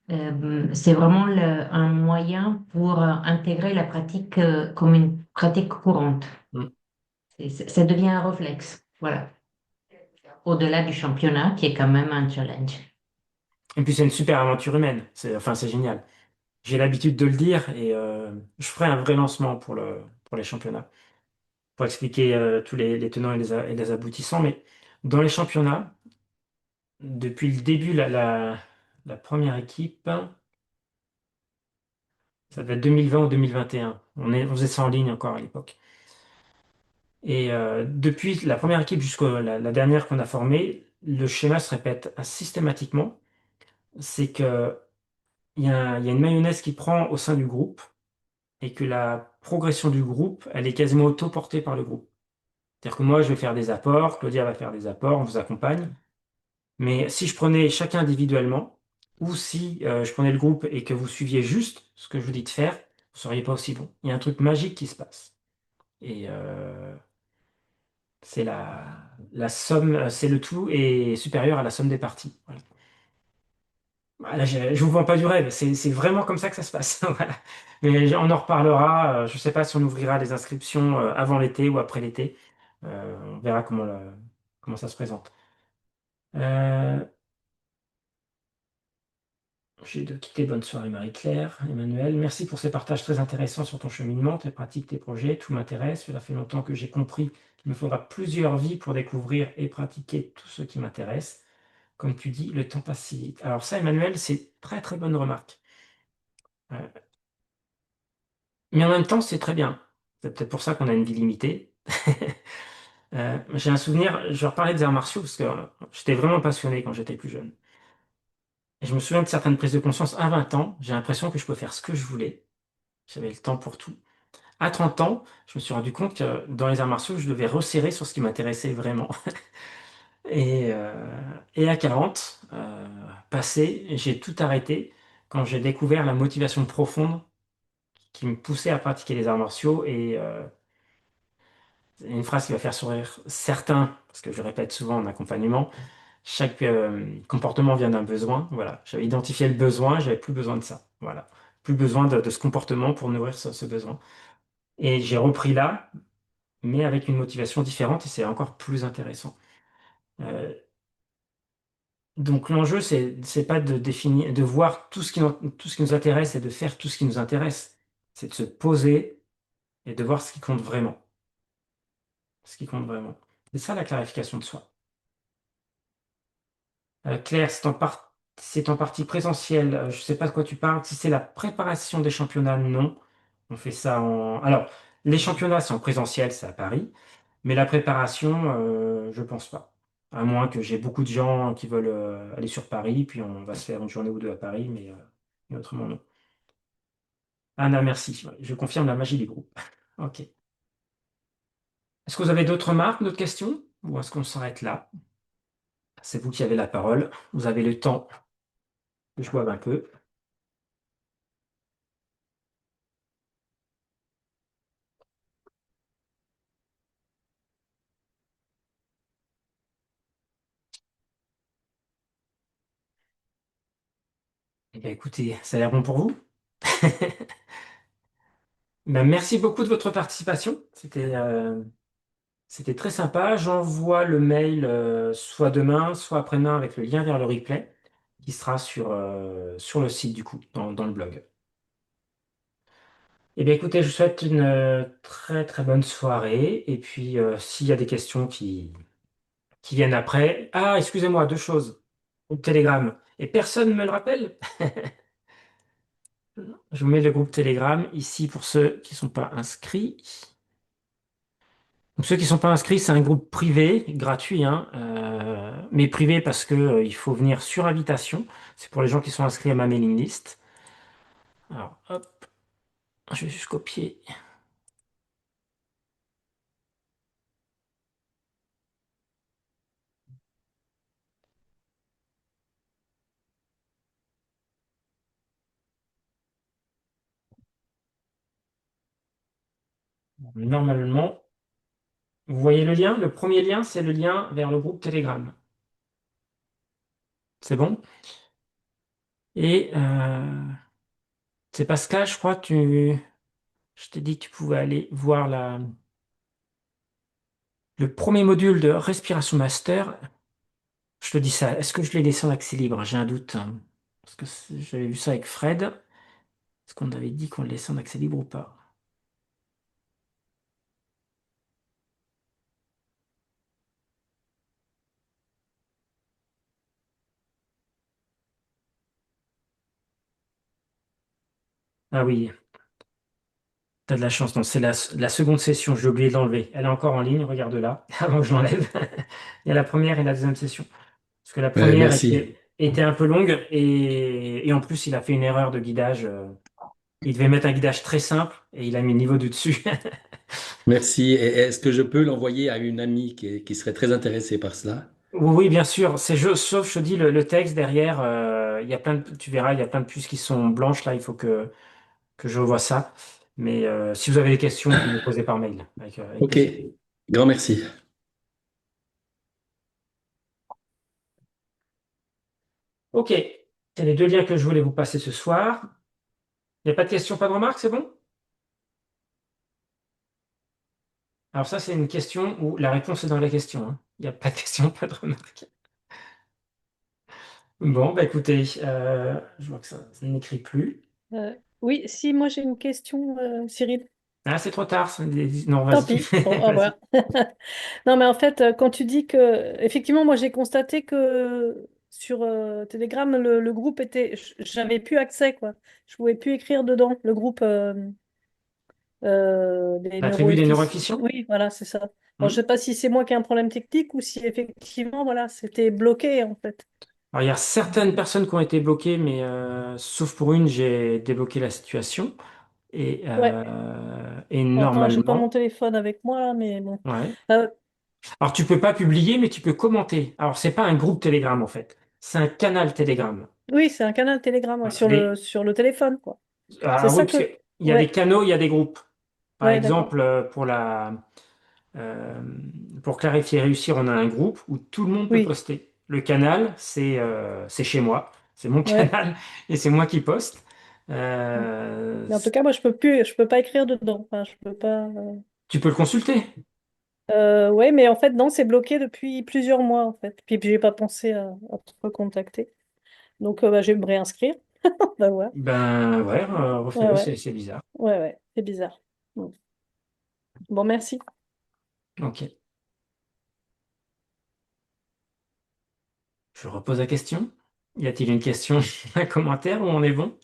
vraiment un moyen pour intégrer la pratique comme une pratique courante. Mm. Ça devient un réflexe. Voilà. Au-delà du championnat, qui est quand même un challenge. Et puis c'est une super aventure humaine. Enfin, c'est génial. J'ai l'habitude de le dire et je ferai un vrai lancement pour les championnats, pour expliquer tous les tenants et les aboutissants. Mais dans les championnats, depuis le début, la première équipe, ça devait être 2020 ou 2021. On faisait ça en ligne encore à l'époque. Et depuis la première équipe jusqu'à la dernière qu'on a formée, le schéma se répète systématiquement. C'est que il y a une mayonnaise qui prend au sein du groupe et que la progression du groupe, elle est quasiment auto-portée par le groupe. C'est-à-dire que moi, je vais faire des apports, Claudia va faire des apports, on vous accompagne. Mais si je prenais chacun individuellement, ou si je prenais le groupe et que vous suiviez juste ce que je vous dis de faire, vous ne seriez pas aussi bon. Il y a un truc magique qui se passe. Et c'est la somme, c'est le tout est supérieur à la somme des parties. Voilà. Voilà, je ne vous vends pas du rêve, c'est vraiment comme ça que ça se passe. Voilà. Mais on en reparlera. Je ne sais pas si on ouvrira les inscriptions avant l'été ou après l'été. On verra comment ça se présente. Euh, j'ai de quitter. Bonne soirée, Marie-Claire. Emmanuel, merci pour ces partages très intéressants sur ton cheminement, tes pratiques, tes projets. Tout m'intéresse. Cela fait longtemps que j'ai compris qu'il me faudra plusieurs vies pour découvrir et pratiquer tout ce qui m'intéresse. Comme tu dis, le temps passe si vite. Alors ça, Emmanuel, c'est très très bonne remarque. Euh, mais en même temps, c'est très bien. C'est peut-être pour ça qu'on a une vie limitée. J'ai un souvenir, je vais reparler des arts martiaux parce que j'étais vraiment passionné quand j'étais plus jeune. Et je me souviens de certaines prises de conscience. À 20 ans, j'ai l'impression que je pouvais faire ce que je voulais. J'avais le temps pour tout. À 30 ans, je me suis rendu compte que dans les arts martiaux, je devais resserrer sur ce qui m'intéressait vraiment. Et, euh, et à 40, passé, j'ai tout arrêté quand j'ai découvert la motivation profonde qui me poussait à pratiquer les arts martiaux. Et une phrase qui va faire sourire certains, parce que je répète souvent en accompagnement, chaque comportement vient d'un besoin. Voilà, j'avais identifié le besoin, j'avais plus besoin de ça. Voilà, plus besoin de ce comportement pour nourrir ce besoin. Et j'ai repris là, mais avec une motivation différente et c'est encore plus intéressant. Euh, donc l'enjeu, c'est pas de définir, de voir tout ce qui nous intéresse et de faire tout ce qui nous intéresse. C'est de se poser et de voir ce qui compte vraiment. Ce qui compte vraiment. C'est ça la clarification de soi. Claire, c'est en partie présentiel. Je ne sais pas de quoi tu parles. Si c'est la préparation des championnats, non. On fait ça en. Alors, les championnats, c'est en présentiel, c'est à Paris. Mais la préparation, je pense pas. À moins que j'ai beaucoup de gens qui veulent aller sur Paris, puis on va se faire une journée ou deux à Paris, mais autrement, non. Anna, merci. Ouais, je confirme la magie du groupe. Ok. Est-ce que vous avez d'autres remarques, d'autres questions? Ou est-ce qu'on s'arrête là? C'est vous qui avez la parole. Vous avez le temps que je boive un peu. Eh bien, écoutez, ça a l'air bon pour vous? Ben, merci beaucoup de votre participation. C'était très sympa. J'envoie le mail soit demain, soit après-demain avec le lien vers le replay qui sera sur le site du coup, dans le blog. Eh bien, écoutez, je vous souhaite une très très bonne soirée. Et puis, s'il y a des questions qui viennent après. Ah, excusez-moi, deux choses. Le télégramme. Et personne ne me le rappelle? Je vous mets le groupe Telegram ici pour ceux qui ne sont pas inscrits. Donc, ceux qui ne sont pas inscrits, c'est un groupe privé, gratuit, hein, mais privé parce que, il faut venir sur invitation. C'est pour les gens qui sont inscrits à ma mailing list. Alors, hop, je vais juste copier. Normalement, vous voyez le lien? Le premier lien, c'est le lien vers le groupe Telegram. C'est bon? Et c'est Pascal, je crois, je t'ai dit que tu pouvais aller voir le premier module de Respiration Master. Je te dis ça. Est-ce que je l'ai laissé en accès libre? J'ai un doute, hein. Parce que j'avais vu ça avec Fred. Est-ce qu'on avait dit qu'on le laissait en accès libre ou pas? Ah oui, t'as de la chance. Non, c'est la seconde session. J'ai oublié de l'enlever. Elle est encore en ligne. Regarde là, avant que je l'enlève. Il y a la première et la deuxième session. Parce que la Ouais, première merci. était un peu longue et en plus, il a fait une erreur de guidage. Il devait mettre un guidage très simple et il a mis le niveau du dessus. Merci. Et est-ce que je peux l'envoyer à une amie qui serait très intéressée par cela? Oui, oui, bien sûr. Sauf, je te dis, le texte derrière, il y a tu verras, il y a plein de puces qui sont blanches là. Il faut que je revoie ça. Mais si vous avez des questions, vous me les posez par mail avec Ok, plaisir. grand merci. Ok, c'est les deux liens que je voulais vous passer ce soir. Il n'y a pas de questions, pas de remarques, c'est bon? Alors ça, c'est une question où la réponse est dans la question, hein. Il n'y a pas de question, pas de remarques. Bon, bah écoutez, je vois que ça n'écrit plus. Oui, si moi j'ai une question, Cyril. Ah, c'est trop tard. Non, Tant vas-y. pis. Bon, au Vas-y. revoir. Non, mais en fait, quand tu dis que, effectivement, moi j'ai constaté que sur Telegram, le groupe était, j'avais plus accès, quoi. Je pouvais plus écrire dedans, le groupe des La tribu des neuroeffici. neuroefficients? Oui, voilà, c'est ça. Alors, je Hmm. sais pas si c'est moi qui ai un problème technique ou si effectivement, voilà, c'était bloqué, en fait. Alors, il y a certaines personnes qui ont été bloquées, mais sauf pour une, j'ai débloqué la situation. Ouais. Et Bon, attends, j'ai pas mon normalement, téléphone avec moi, là, mais bon. ouais. Euh, Alors, tu peux pas publier, mais tu peux commenter. Alors, c'est pas un groupe Telegram, en fait. C'est un canal Telegram. oui, c'est un canal Telegram, ouais, Voilà. Mais, sur le téléphone, quoi. C'est ah oui, ça parce que. qu'il y a des Ouais, canaux, il y a des groupes. Par ouais, d'accord. exemple, euh, pour clarifier et réussir, on a un groupe où tout le monde peut Oui, poster. Le canal, c'est chez moi. C'est mon ouais. canal et c'est moi qui poste. Mais en tout cas, moi, je peux pas écrire dedans. Enfin, je peux pas. Tu peux le consulter. Ouais, mais en fait, non, c'est bloqué depuis plusieurs mois, en fait. Puis, j'ai pas pensé à te recontacter. Donc, bah, je vais me réinscrire. Bah ouais, Ben ouais, ouais, refais-le, ouais, c'est bizarre. ouais. C'est bizarre. Mm. Bon, merci. Ok. Je repose la question. Y a-t-il une question, un commentaire ou on est bon?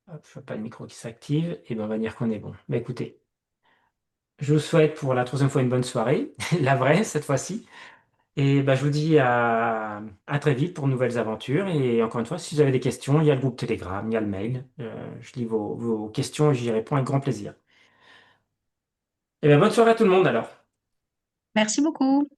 Hop, je vois pas le micro qui s'active. Et ben on va dire qu'on est bon. Ben écoutez, je vous souhaite pour la troisième fois une bonne soirée, la vraie cette fois-ci. Et ben, je vous dis à très vite pour de nouvelles aventures. Et encore une fois, si vous avez des questions, il y a le groupe Telegram, il y a le mail. Je lis vos questions et j'y réponds avec grand plaisir. Et bien, bonne soirée à tout le monde alors. Merci beaucoup.